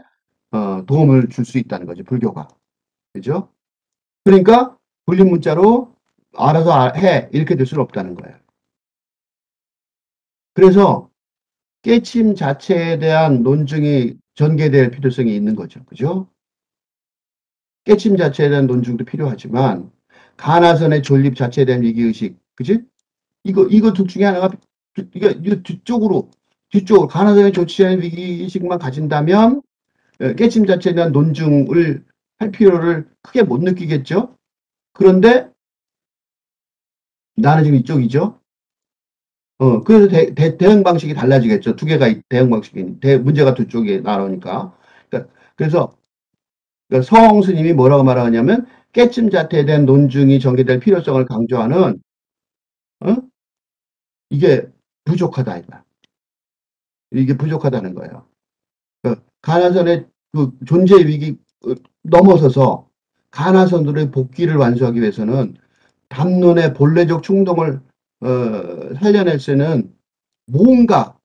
도움을 줄 수 있다는 거죠. 불교가. 그죠? 그러니까 불린 문자로 알아서 해 이렇게 될 수는 없다는 거예요. 그래서 깨침 자체에 대한 논증이 전개될 필요성이 있는 거죠. 그죠? 깨침 자체에 대한 논증도 필요하지만 가나선의 존립 자체에 대한 위기의식, 그지? 이거 둘 중에 하나가 이거 뒤쪽으로 가나선의 조치하는 위기의식만 가진다면 깨침 자체에 대한 논증을 할 필요를 크게 못 느끼겠죠? 그런데 나는 지금 이쪽이죠? 그래서 대응 방식이 달라지겠죠. 두 개가 대응 방식이, 문제가 두 쪽에 나오니까. 그러니까, 그래서 그러니까 서홍 스님이 뭐라고 말하냐면 깨침 자체에 대한 논증이 전개될 필요성을 강조하는 이게 부족하다 이거야. 이게 부족하다는 거예요. 가나선의 그 존재 위기 넘어서서 가나선들의 복귀를 완수하기 위해서는 담론의 본래적 충동을 살려낼 수 있는 뭔가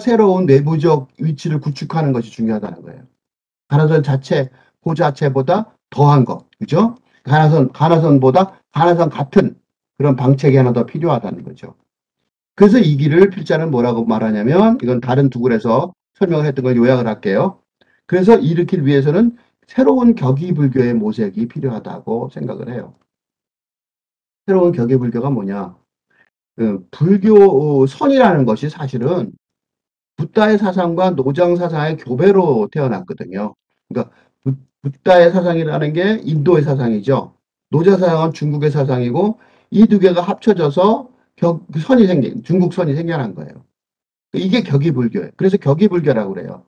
새로운 내부적 위치를 구축하는 것이 중요하다는 거예요. 가나선 자체 그 자체보다 더한 것, 그죠? 가나선보다 가나선 같은 그런 방책이 하나 더 필요하다는 거죠. 그래서 이 길을 필자는 뭐라고 말하냐면, 이건 다른 두 글에서 설명을 했던 걸 요약을 할게요. 그래서 일으키기 위해서는 새로운 격의불교의 모색이 필요하다고 생각을 해요. 새로운 격의불교가 뭐냐? 불교 선이라는 것이 사실은 붓다의 사상과 노장 사상의 교배로 태어났거든요. 그러니까 붓다의 사상이라는 게 인도의 사상이죠. 노자 사상은 중국의 사상이고 이 두 개가 합쳐져서 선이 생긴 중국 선이 생겨난 거예요. 이게 격의불교예요. 그래서 격의불교라고 그래요.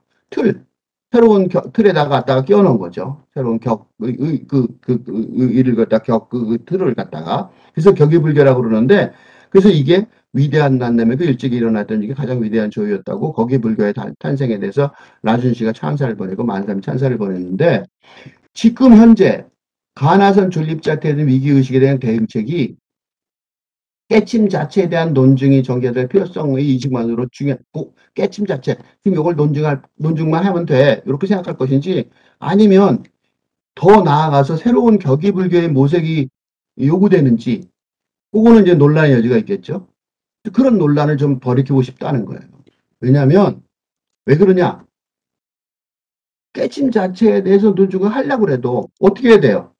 새로운 틀에다가 갖다가 끼워놓은 거죠. 새로운 의를 갖다 틀을 갖다가. 그래서 격의불교라고 그러는데, 그래서 이게 위대한 난남에도 일찍이 일어났던 이게 가장 위대한 조유였다고 격의불교의 탄생에 대해서 라준 씨가 찬사를 보내고 만삼이 찬사를 보냈는데, 지금 현재 가나선 존립자에 대한 위기의식에 대한 대응책이 깨침 자체에 대한 논증이 전개될 필요성의 이식만으로 중요하고, 깨침 자체, 지금 이걸 논증만 하면 돼. 이렇게 생각할 것인지, 아니면 더 나아가서 새로운 격의불교의 모색이 요구되는지, 그거는 이제 논란의 여지가 있겠죠. 그런 논란을 좀 벌이키고 싶다는 거예요. 왜냐하면, 왜 그러냐? 깨침 자체에 대해서 논증을 하려고 해도 어떻게 해야 돼요?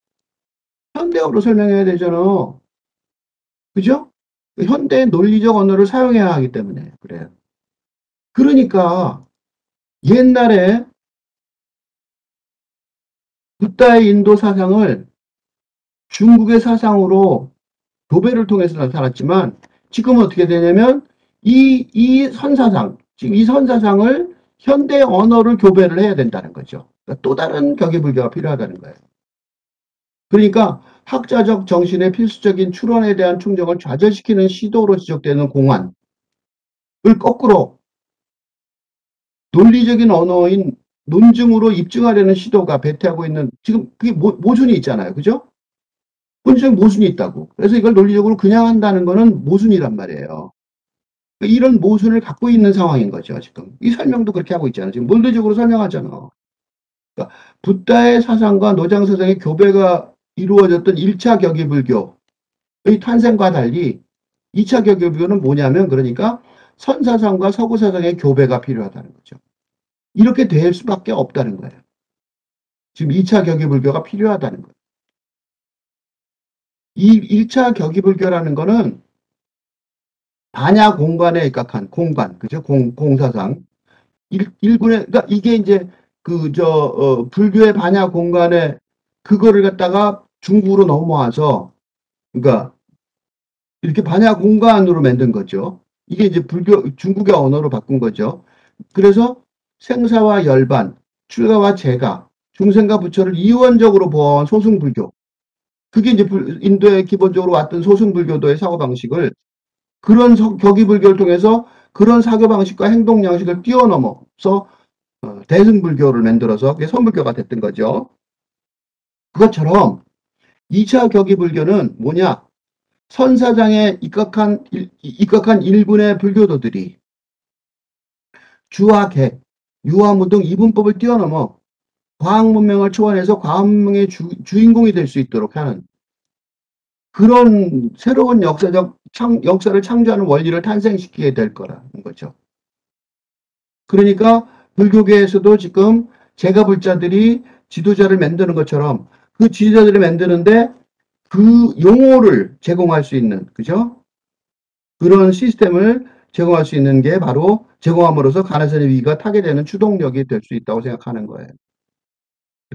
현대어로 설명해야 되잖아. 그죠? 현대 논리적 언어를 사용해야 하기 때문에 그래요. 그러니까 옛날에 붓다의 인도 사상을 중국의 사상으로 교배를 통해서 나타났지만 지금은 어떻게 되냐면 이 선사상, 지금 이 선사상을 현대 언어를 교배를 해야 된다는 거죠. 그러니까 또 다른 격의불교가 필요하다는 거예요. 그러니까 학자적 정신의 필수적인 추론에 대한 충족을 좌절시키는 시도로 지적되는 공안을 거꾸로 논리적인 언어인 논증으로 입증하려는 시도가 배태하고 있는, 지금 그게 모순이 있잖아요. 그죠? 본질적인 모순이 있다고. 그래서 이걸 논리적으로 그냥 한다는 거는 모순이란 말이에요. 이런 모순을 갖고 있는 상황인 거죠. 지금 이 설명도 그렇게 하고 있잖아요. 지금 논리적으로 설명하잖아. 그러니까 붓다의 사상과 노장 사상의 교배가 이루어졌던 1차 격의불교의 탄생과 달리 2차 격의불교는 뭐냐면, 그러니까 선사상과 서구사상의 교배가 필요하다는 거죠. 이렇게 될 수밖에 없다는 거예요. 지금 2차 격의불교가 필요하다는 거예요. 이 1차 격의불교라는 거는 반야 공간에 입각한 공간, 그죠? 공사상. 일군의, 그러니까 이게 이제 불교의 반야 공간에 그거를 갖다가 중국으로 넘어와서, 그러니까 이렇게 반야 공간으로 만든 거죠. 이게 이제 중국의 언어로 바꾼 거죠. 그래서 생사와 열반, 출가와 재가, 중생과 부처를 이원적으로 보아온 소승불교. 그게 이제 인도에 기본적으로 왔던 소승불교도의 사고방식을 그런 격의불교를 통해서 그런 사고방식과 행동양식을 뛰어넘어서 대승불교를 만들어서 그게 선불교가 됐던 거죠. 그것처럼 2차 격의불교는 뭐냐? 선사장에 입각한 일군의 불교도들이 주와 객, 유화무 등 이분법을 뛰어넘어 과학문명을 초월해서 과학문명의 주인공이 될 수 있도록 하는 그런 새로운 역사를 창조하는 원리를 탄생시키게 될 거라는 거죠. 그러니까 불교계에서도 지금 제가불자들이 지도자를 만드는 것처럼 그 지도자들을 만드는데 그 용어를 제공할 수 있는, 그죠? 그런 시스템을 제공할 수 있는 게 바로 제공함으로써 가나선의 위기가 타게 되는 추동력이 될 수 있다고 생각하는 거예요.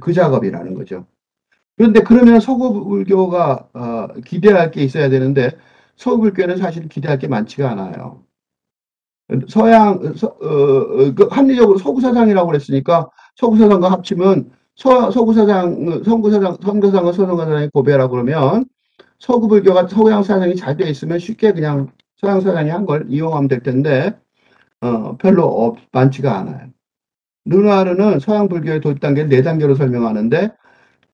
그 작업이라는 거죠. 그런데 그러면 서구불교가 기대할 게 있어야 되는데 서구불교는 사실 기대할 게 많지가 않아요. 합리적으로 서구사상이라고 그랬으니까 서구사상과 합치면 선교사상을 선언한 사람이 고베라고 그러면 서구 불교가 서양 사상이 잘 돼 있으면 쉽게 그냥 서양 사상이 한 걸 이용하면 될 텐데 별로 많지가 않아요. 르누아르는 서양 불교의 도입단계를 네 단계로 설명하는데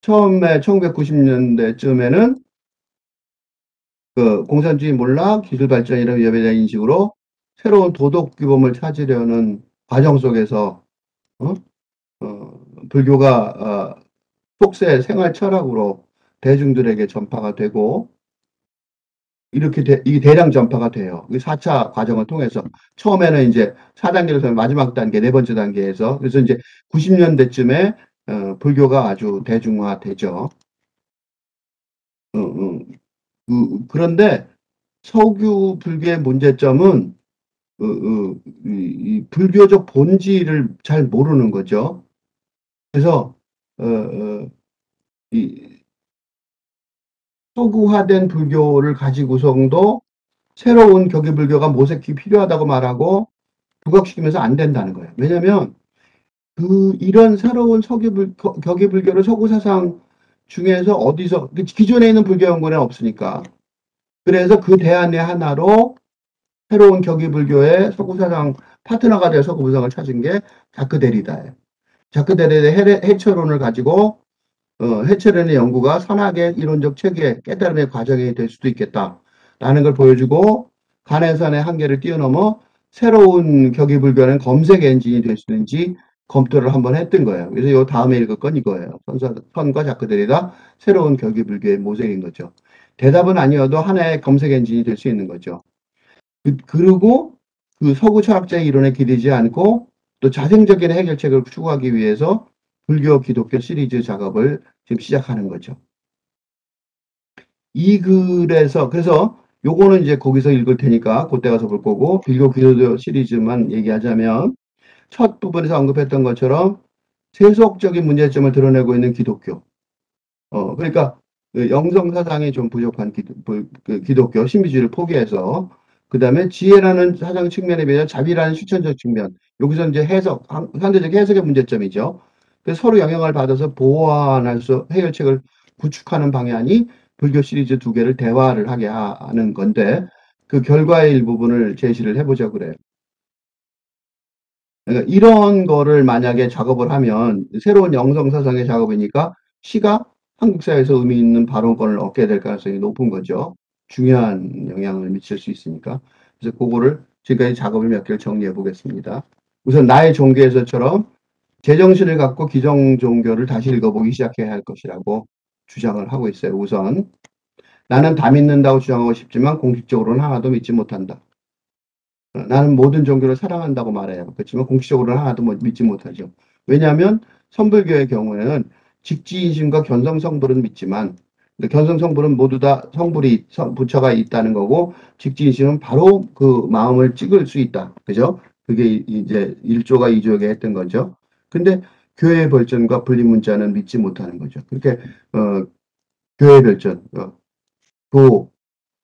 처음에 1990년대쯤에는 그 공산주의 몰락, 기술 발전이라는 위협에 대한 인식으로 새로운 도덕 규범을 찾으려는 과정 속에서 어? 불교가 속세 생활 철학으로 대중들에게 전파가 되고 이렇게 이게 대량 전파가 돼요. 4차 과정을 통해서 처음에는 이제 4단계에서 마지막 단계, 네 번째 단계에서 그래서 이제 90년대쯤에 불교가 아주 대중화되죠. 그런데 서구 불교의 문제점은 이 불교적 본질을 잘 모르는 거죠. 그래서 이 서구화된 불교를 가지고서도 새로운 격의불교가 모색이 필요하다고 말하고 부각시키면서 안 된다는 거예요. 왜냐하면 이런 새로운 격의불교를 서구 사상 중에서 어디서 기존에 있는 불교 연구는 없으니까 그래서 그 대안의 하나로 새로운 격의불교의 서구 사상 파트너가 되어 서구 부상을 찾은 게 자크 데리다예요. 자크 데리다의 해처론을 가지고 해처론의 연구가 선악의 이론적 체계 깨달음의 과정이 될 수도 있겠다라는 걸 보여주고 간해선의 한계를 뛰어넘어 새로운 격의불교는 검색 엔진이 될 수 있는지 검토를 한번 했던 거예요. 그래서 요 다음에 읽을 건 이거예요. 선과 자크 데리다 새로운 격의불교의 모색인 거죠. 대답은 아니어도 하나의 검색 엔진이 될 수 있는 거죠. 그리고 그 서구 철학자의 이론에 기대지 않고 또 자생적인 해결책을 추구하기 위해서 불교, 기독교 시리즈 작업을 지금 시작하는 거죠. 이 글에서 그래서 요거는 이제 거기서 읽을 테니까 그때 가서 볼 거고 불교, 기독교 시리즈만 얘기하자면 첫 부분에서 언급했던 것처럼 세속적인 문제점을 드러내고 있는 기독교. 그러니까 영성 사상이 좀 부족한 기독교 신비주의를 포기해서 그 다음에 지혜라는 사상 측면에 비해 자비라는 실천적 측면. 여기서 이제 상대적 해석의 문제점이죠. 그래서 서로 영향을 받아서 보완할 수 해결책을 구축하는 방향이 불교 시리즈 두 개를 대화를 하게 하는 건데 그 결과의 일부분을 제시를 해보자 그래요. 그러니까 이런 거를 만약에 작업을 하면 새로운 영성 사상의 작업이니까 시가 한국 사회에서 의미 있는 발언권을 얻게 될 가능성이 높은 거죠. 중요한 영향을 미칠 수 있으니까. 그래서 그거를 지금까지 작업을 몇 개를 정리해 보겠습니다. 우선 나의 종교에서처럼 제정신을 갖고 기성 종교를 다시 읽어보기 시작해야 할 것이라고 주장을 하고 있어요. 우선 나는 다 믿는다고 주장하고 싶지만 공식적으로는 하나도 믿지 못한다. 나는 모든 종교를 사랑한다고 말해요. 그렇지만 공식적으로는 하나도 믿지 못하죠. 왜냐하면 선불교의 경우에는 직지인심과 견성성불은 믿지만 견성성불은 모두 다 부처가 있다는 거고 직지인심은 바로 그 마음을 찍을 수 있다. 그죠? 그게 이제 1조가 2조에게 했던 거죠. 근데 교회의 벌전과 분리문자는 믿지 못하는 거죠. 그렇게 교회의 별전, 도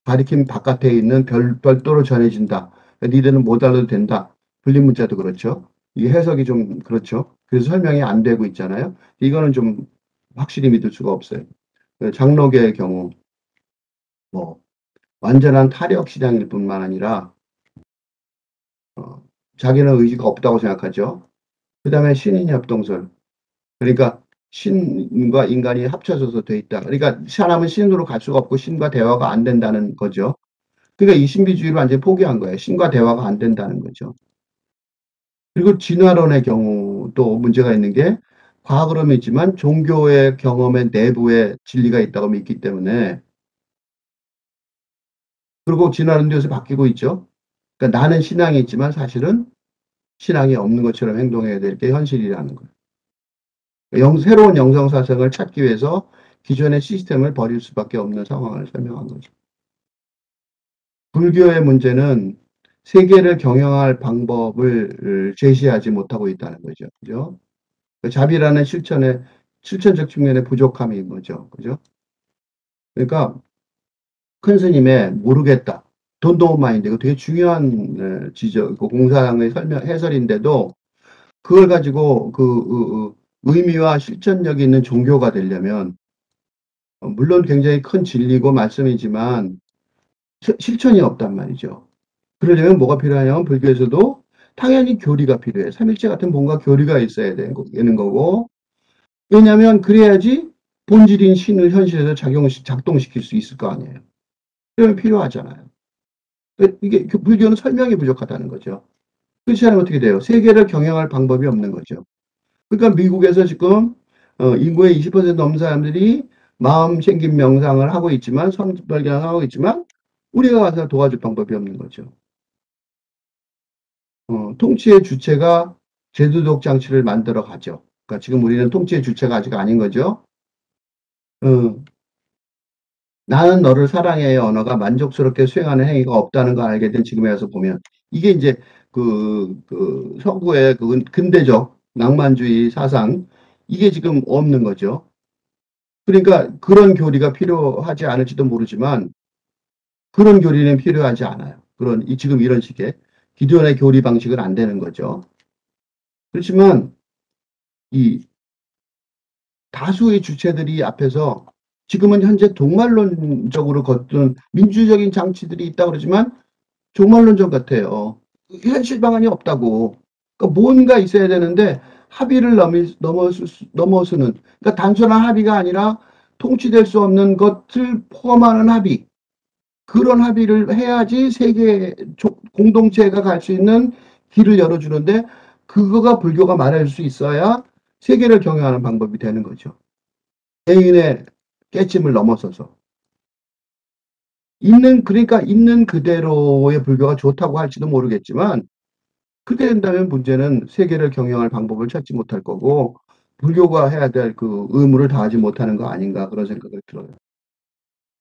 가리킴 바깥에 있는 별도로 전해진다. 니들은 못 알아도 된다. 분리문자도 그렇죠. 이 해석이 좀 그렇죠. 그래서 설명이 안 되고 있잖아요. 이거는 좀 확실히 믿을 수가 없어요. 장로계의 경우 뭐 완전한 타력 시장일 뿐만 아니라 자기는 의지가 없다고 생각하죠. 그 다음에 신인 협동설. 그러니까 신과 인간이 합쳐져서 돼 있다. 그러니까 사람은 신으로 갈 수가 없고 신과 대화가 안 된다는 거죠. 그러니까 이 신비주의를 완전히 포기한 거예요. 신과 대화가 안 된다는 거죠. 그리고 진화론의 경우 또 문제가 있는 게 과학으로 믿지만 종교의 경험의 내부에 진리가 있다고 믿기 때문에 그리고 진화론도 요새 바뀌고 있죠. 그러니까 나는 신앙이 있지만 사실은 신앙이 없는 것처럼 행동해야 될 게 현실이라는 거예요. 새로운 영성사상을 찾기 위해서 기존의 시스템을 버릴 수밖에 없는 상황을 설명한 거죠. 불교의 문제는 세계를 경영할 방법을 제시하지 못하고 있다는 거죠. 그죠? 자비라는 실천적 측면의 부족함인 거죠. 그죠? 그러니까 큰 스님의 모르겠다. 돈도 마인드. 이거 되게 중요한 지적, 공상의 해설인데도 그걸 가지고 의미와 실천력이 있는 종교가 되려면 물론 굉장히 큰 진리고 말씀이지만 실천이 없단 말이죠. 그러려면 뭐가 필요하냐면 불교에서도 당연히 교리가 필요해. 삼일체 같은 뭔가 교리가 있어야 되는 거고, 왜냐하면 그래야지 본질인 신을 현실에서 작동시킬 수 있을 거 아니에요. 그러면 필요하잖아요. 이게 불교는 설명이 부족하다는 거죠. 그렇지 않으면 어떻게 돼요? 세계를 경영할 방법이 없는 거죠. 그러니까 미국에서 지금 인구의 20% 넘는 사람들이 마음 챙김 명상을 하고 있지만, 성발견을 하고 있지만, 우리가 가서 도와줄 방법이 없는 거죠. 통치의 주체가 제도적 장치를 만들어 가죠. 그러니까 지금 우리는 통치의 주체가 아직 아닌 거죠. 어, 나는 너를 사랑해의 언어가 만족스럽게 수행하는 행위가 없다는 걸 알게 된 지금에 와서 보면 이게 이제 그 서구의 그 근대적 낭만주의 사상 이게 지금 없는 거죠. 그러니까 그런 교리가 필요하지 않을지도 모르지만 그런 교리는 필요하지 않아요. 지금 이런 식의 기존의 교리 방식은 안 되는 거죠. 그렇지만 이 다수의 주체들이 앞에서 지금은 현재 종말론적으로 걷던 민주적인 장치들이 있다고 그러지만 종말론적 같아요. 현실 방안이 없다고. 그러니까 뭔가 있어야 되는데 합의를 넘어서는 그러니까 단순한 합의가 아니라 통치될 수 없는 것을 포함하는 합의. 그런 합의를 해야지 세계 공동체가 갈 수 있는 길을 열어주는데 그거가 불교가 말할 수 있어야 세계를 경영하는 방법이 되는 거죠. 개인의 깨짐을 넘어서서. 그러니까 있는 그대로의 불교가 좋다고 할지도 모르겠지만, 그렇게 된다면 문제는 세계를 경영할 방법을 찾지 못할 거고, 불교가 해야 될 그 의무를 다하지 못하는 거 아닌가 그런 생각이 들어요.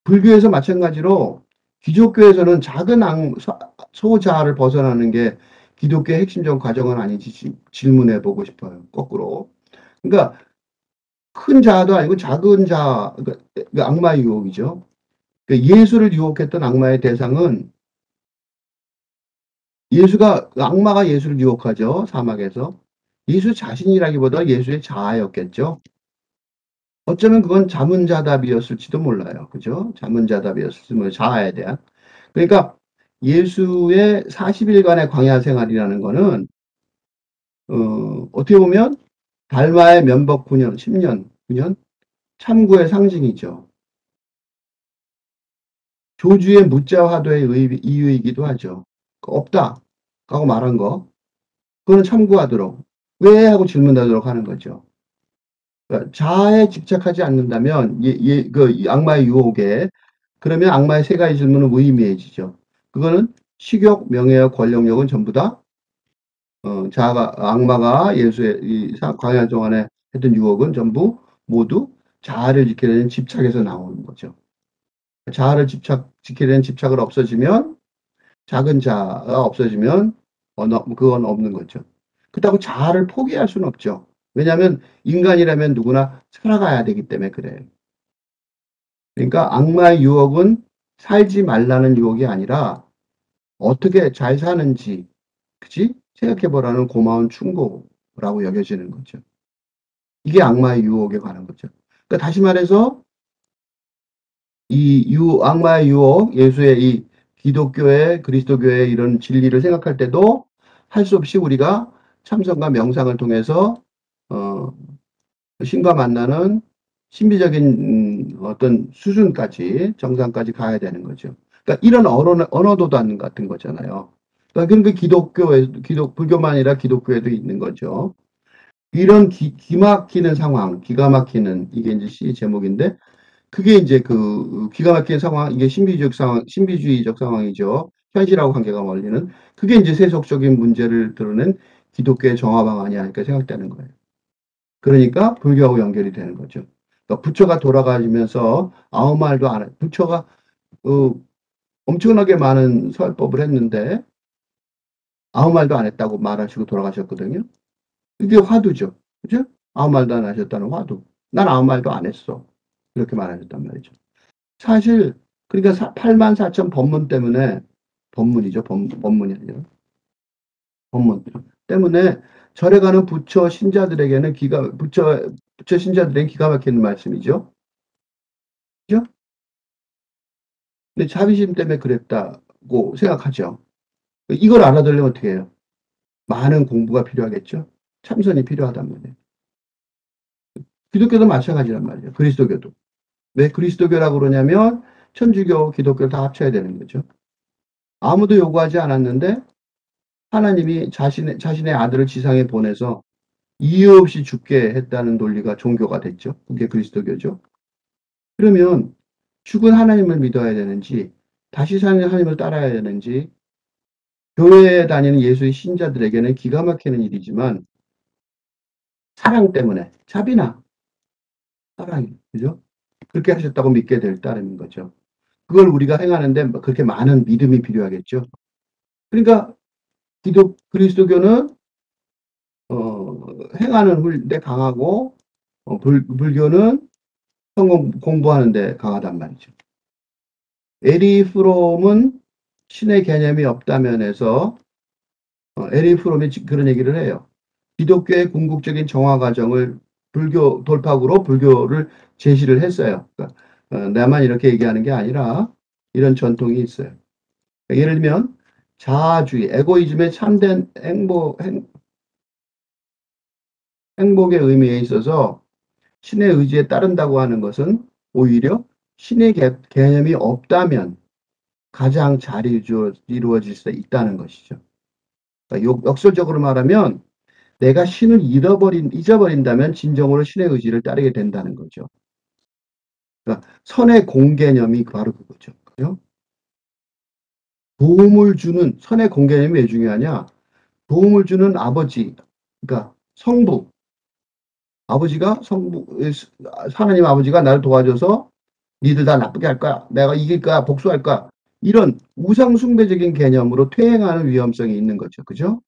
불교에서 마찬가지로 기독교에서는 작은 소자를 벗어나는 게 기독교의 핵심적 과정은 아닌지 질문해 보고 싶어요. 거꾸로. 그러니까 큰 자아도 아니고 작은 자, 그러니까 악마의 유혹이죠. 예수를 유혹했던 악마의 대상은 악마가 예수를 유혹하죠. 사막에서. 예수 자신이라기보다 예수의 자아였겠죠. 어쩌면 그건 자문자답이었을지도 몰라요. 그죠? 자문자답이었을지 몰라요. 자아에 대한. 그러니까 예수의 40일간의 광야 생활이라는 거는 어떻게 보면 달마의 면복 9년, 10년, 9년 참구의 상징이죠. 조주의 무자화도의 이유이기도 하죠. 없다 라고 말한 거 그거는 참고하도록 왜 하고 질문하도록 하는 거죠. 그러니까 자아에 집착하지 않는다면 이 악마의 유혹에 그러면 악마의 세 가지 질문은 무의미해지죠. 그거는 식욕, 명예와 권력력은 전부 다 악마가 예수의 이 광야 동안에 했던 유혹은 전부 모두 자아를 지키려는 집착에서 나오는 거죠. 자아를 지키려는 집착을 없어지면 작은 자아가 없어지면 그건 없는 거죠. 그렇다고 자아를 포기할 수는 없죠. 왜냐하면 인간이라면 누구나 살아가야 되기 때문에 그래요. 그러니까 악마의 유혹은 살지 말라는 유혹이 아니라 어떻게 잘 사는지, 그치? 생각해보라는 고마운 충고라고 여겨지는 거죠. 이게 악마의 유혹에 관한 거죠. 그러니까 다시 말해서 악마의 유혹, 예수의 이 기독교의, 그리스도교의 이런 진리를 생각할 때도 할 수 없이 우리가 참선과 명상을 통해서, 어, 신과 만나는 신비적인 어떤 수준까지, 정상까지 가야 되는 거죠. 그러니까 이런 언어도단 같은 거잖아요. 그러니까 그런 게 불교만 아니라 기독교에도 있는 거죠. 이런 기막히는 상황, 기가 막히는, 이게 이제 시 제목인데, 그게 이제 기가 막힌 상황, 이게 신비주의적 상황이죠. 현실하고 관계가 멀리는. 그게 이제 세속적인 문제를 드러낸 기독교의 정화 방안이 아닐까 생각되는 거예요. 그러니까 불교하고 연결이 되는 거죠. 그러니까 부처가 돌아가시면서 아무 말도 안 해. 부처가 어, 엄청나게 많은 설법을 했는데 아무 말도 안 했다고 말하시고 돌아가셨거든요. 이게 화두죠. 그죠? 아무 말도 안 하셨다는 화두. 난 아무 말도 안 했어. 이렇게 말하셨단 말이죠. 사실 그러니까 8만 4천 법문 때문에 법문이죠. 법문이 아니라 법문 때문에 절에 가는 부처 신자들에게는 부처 신자들에게는 기가 막히는 말씀이죠. 그죠? 근데 자비심 때문에 그랬다고 생각하죠. 이걸 알아들으려면 어떻게 해요? 많은 공부가 필요하겠죠? 참선이 필요하단 말이에요. 기독교도 마찬가지란 말이에요. 그리스도교도. 왜 그리스도교라고 그러냐면 천주교, 기독교 다 합쳐야 되는 거죠. 아무도 요구하지 않았는데 하나님이 자신의 아들을 지상에 보내서 이유 없이 죽게 했다는 논리가 종교가 됐죠. 그게 그리스도교죠. 그러면 죽은 하나님을 믿어야 되는지 다시 사는 하나님을 따라야 되는지 교회에 다니는 예수의 신자들에게는 기가 막히는 일이지만 사랑 때문에 자비나 사랑이 그죠? 그렇게 하셨다고 믿게 될 따름인 거죠. 그걸 우리가 행하는데 그렇게 많은 믿음이 필요하겠죠. 그러니까 그리스도교는 행하는 데 강하고 불교는 공부하는 데 강하단 말이죠. 에리 프롬은 신의 개념이 없다면에서 에리 프롬이 그런 얘기를 해요. 기독교의 궁극적인 정화 과정을 불교 돌파구로 불교를 제시를 했어요. 그러니까 나만 이렇게 얘기하는 게 아니라 이런 전통이 있어요. 예를 들면 자아주의, 에고이즘의 참된 행복의 의미에 있어서 신의 의지에 따른다고 하는 것은 오히려 신의 개념이 없다면 가장 잘 이루어질 수 있다는 것이죠. 그러니까 역설적으로 말하면 내가 신을 잊어버린다면 진정으로 신의 의지를 따르게 된다는 거죠. 그러니까 선의 공개념이 바로 그거죠. 그죠? 도움을 주는 선의 공개념이 왜 중요하냐? 도움을 주는 아버지, 그러니까 성부, 하나님 아버지가 나를 도와줘서 니들 다 나쁘게 할 거야. 내가 이길 거야. 복수할 거야. 이런 우상숭배적인 개념으로 퇴행하는 위험성이 있는 거죠. 그죠?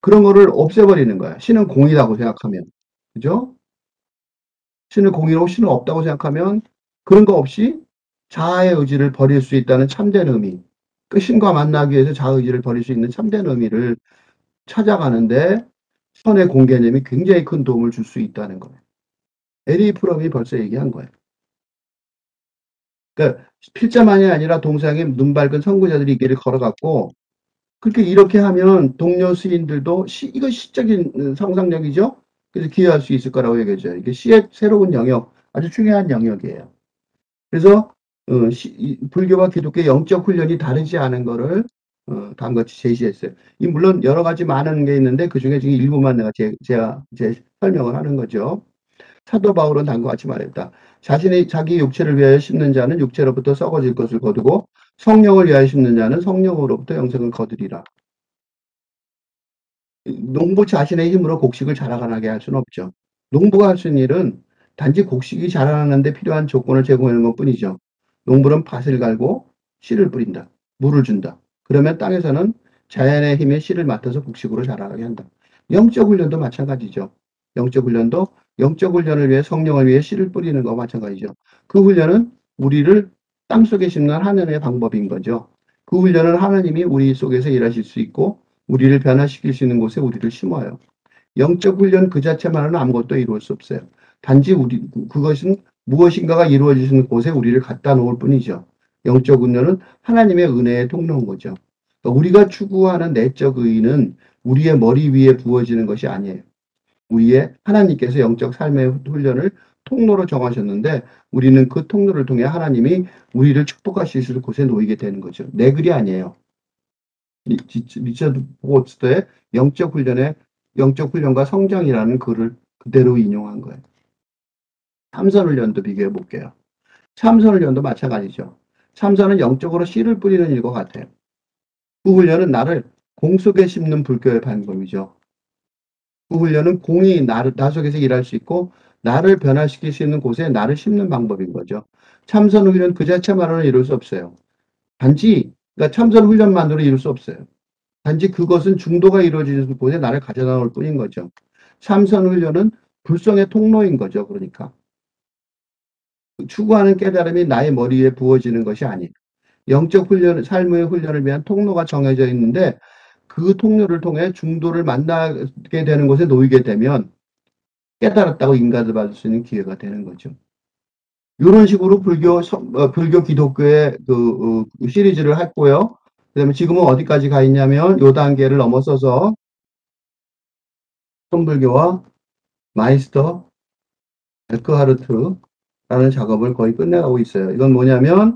그런 거를 없애버리는 거야. 신은 공이라고 생각하면. 그죠? 신은 공이라고 신은 없다고 생각하면 그런 거 없이 자아의 의지를 버릴 수 있다는 참된 의미. 그 신과 만나기 위해서 자아 의지를 버릴 수 있는 참된 의미를 찾아가는데 선의 공개념이 굉장히 큰 도움을 줄 수 있다는 거예요. 에리 프롬이 벌써 얘기한 거예요. 그러니까 필자만이 아니라 동상에 눈 밝은 선구자들이 이 길을 걸어갔고 그렇게 이렇게 하면 동료 시인들도 이거 시적인 상상력이죠. 그래서 기여할 수 있을 거라고 얘기하죠. 이게 시의 새로운 영역, 아주 중요한 영역이에요. 그래서 불교와 기독교의 영적 훈련이 다르지 않은 거를 다음같이 제시했어요. 물론 여러 가지 많은 게 있는데 그 중에 지금 일부만 내가 제 설명을 하는 거죠. 사도 바울은 다음과 같이 말했다. 자기 육체를 위하여 심는 자는 육체로부터 썩어질 것을 거두고 성령을 위하여 심는 자는 성령으로부터 영생을 거두리라. 농부 자신의 힘으로 곡식을 자라나게 할 수는 없죠. 농부가 할 수 있는 일은 단지 곡식이 자라나는데 필요한 조건을 제공하는 것뿐이죠. 농부는 밭을 갈고 씨를 뿌린다. 물을 준다. 그러면 땅에서는 자연의 힘에 씨를 맡아서 곡식으로 자라나게 한다. 영적 훈련도 마찬가지죠. 영적 훈련을 위해 성령을 위해 씨를 뿌리는 거와 마찬가지죠. 그 훈련은 우리를 땅속에 심는 하나님의 방법인 거죠. 그 훈련은 하나님이 우리 속에서 일하실 수 있고 우리를 변화시킬 수 있는 곳에 우리를 심어요. 영적 훈련 그 자체만으로는 아무것도 이루을 수 없어요. 단지 그것은 무엇인가가 이루어지는 곳에 우리를 갖다 놓을 뿐이죠. 영적 훈련은 하나님의 은혜의 통로인 거죠. 그러니까 우리가 추구하는 내적 의의는 우리의 머리 위에 부어지는 것이 아니에요. 우리의 하나님께서 영적 삶의 훈련을 통로로 정하셨는데 우리는 그 통로를 통해 하나님이 우리를 축복하실 수 있는 곳에 놓이게 되는 거죠. 내 글이 아니에요. 리처드 포스터의 영적 훈련과 성장이라는 글을 그대로 인용한 거예요. 참선 훈련도 비교해 볼게요. 참선 훈련도 마찬가지죠. 참선은 영적으로 씨를 뿌리는 일과 같아요. 그 훈련은 나를 공 속에 심는 불교의 방법이죠. 그 훈련은 공이 나 속에서 일할 수 있고 나를 변화시킬 수 있는 곳에 나를 심는 방법인 거죠. 참선 훈련 그 자체만으로는 이룰 수 없어요. 그러니까 참선 훈련만으로 이룰 수 없어요. 단지 그것은 중도가 이루어지는 곳에 나를 가져다 놓을 뿐인 거죠. 참선 훈련은 불성의 통로인 거죠. 그러니까 추구하는 깨달음이 나의 머리 위에 부어지는 것이 아니에요. 영적 훈련, 삶의 훈련을 위한 통로가 정해져 있는데 그 통로를 통해 중도를 만나게 되는 곳에 놓이게 되면 깨달았다고 인가받을 수 있는 기회가 되는 거죠. 이런 식으로 불교 기독교의 그 시리즈를 했고요. 그다음에 지금은 어디까지 가 있냐면 요 단계를 넘어서서 선불교와 마이스터 에크하르트라는 작업을 거의 끝내가고 있어요. 이건 뭐냐면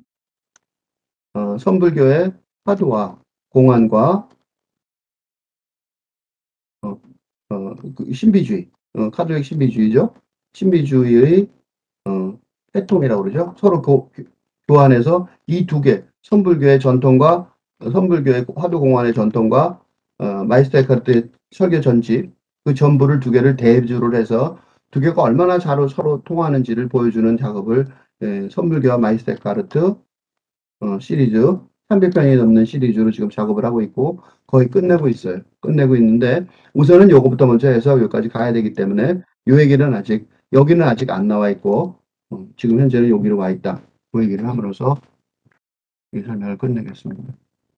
선불교의 화두와 공안과 그 신비주의, 카톨릭 신비주의죠. 신비주의의 회통이라고 그러죠. 서로 교환해서 이 두 개, 선불교의 전통과 선불교의 화두공안의 전통과 마이스터 에카르트의 설교 전집, 그 전부를 두 개를 대조를 해서 두 개가 얼마나 잘 서로 통하는지를 보여주는 작업을 선불교와 마이스터 에카르트 시리즈 300편이 넘는 시리즈로 지금 작업을 하고 있고 거의 끝내고 있어요. 끝내고 있는데 우선은 요거부터 먼저 해서 여기까지 가야 되기 때문에 요 얘기는 아직 여기는 아직 안 나와 있고 지금 현재는 여기로 와 있다. 그 얘기를 함으로써 이 설명을 끝내겠습니다.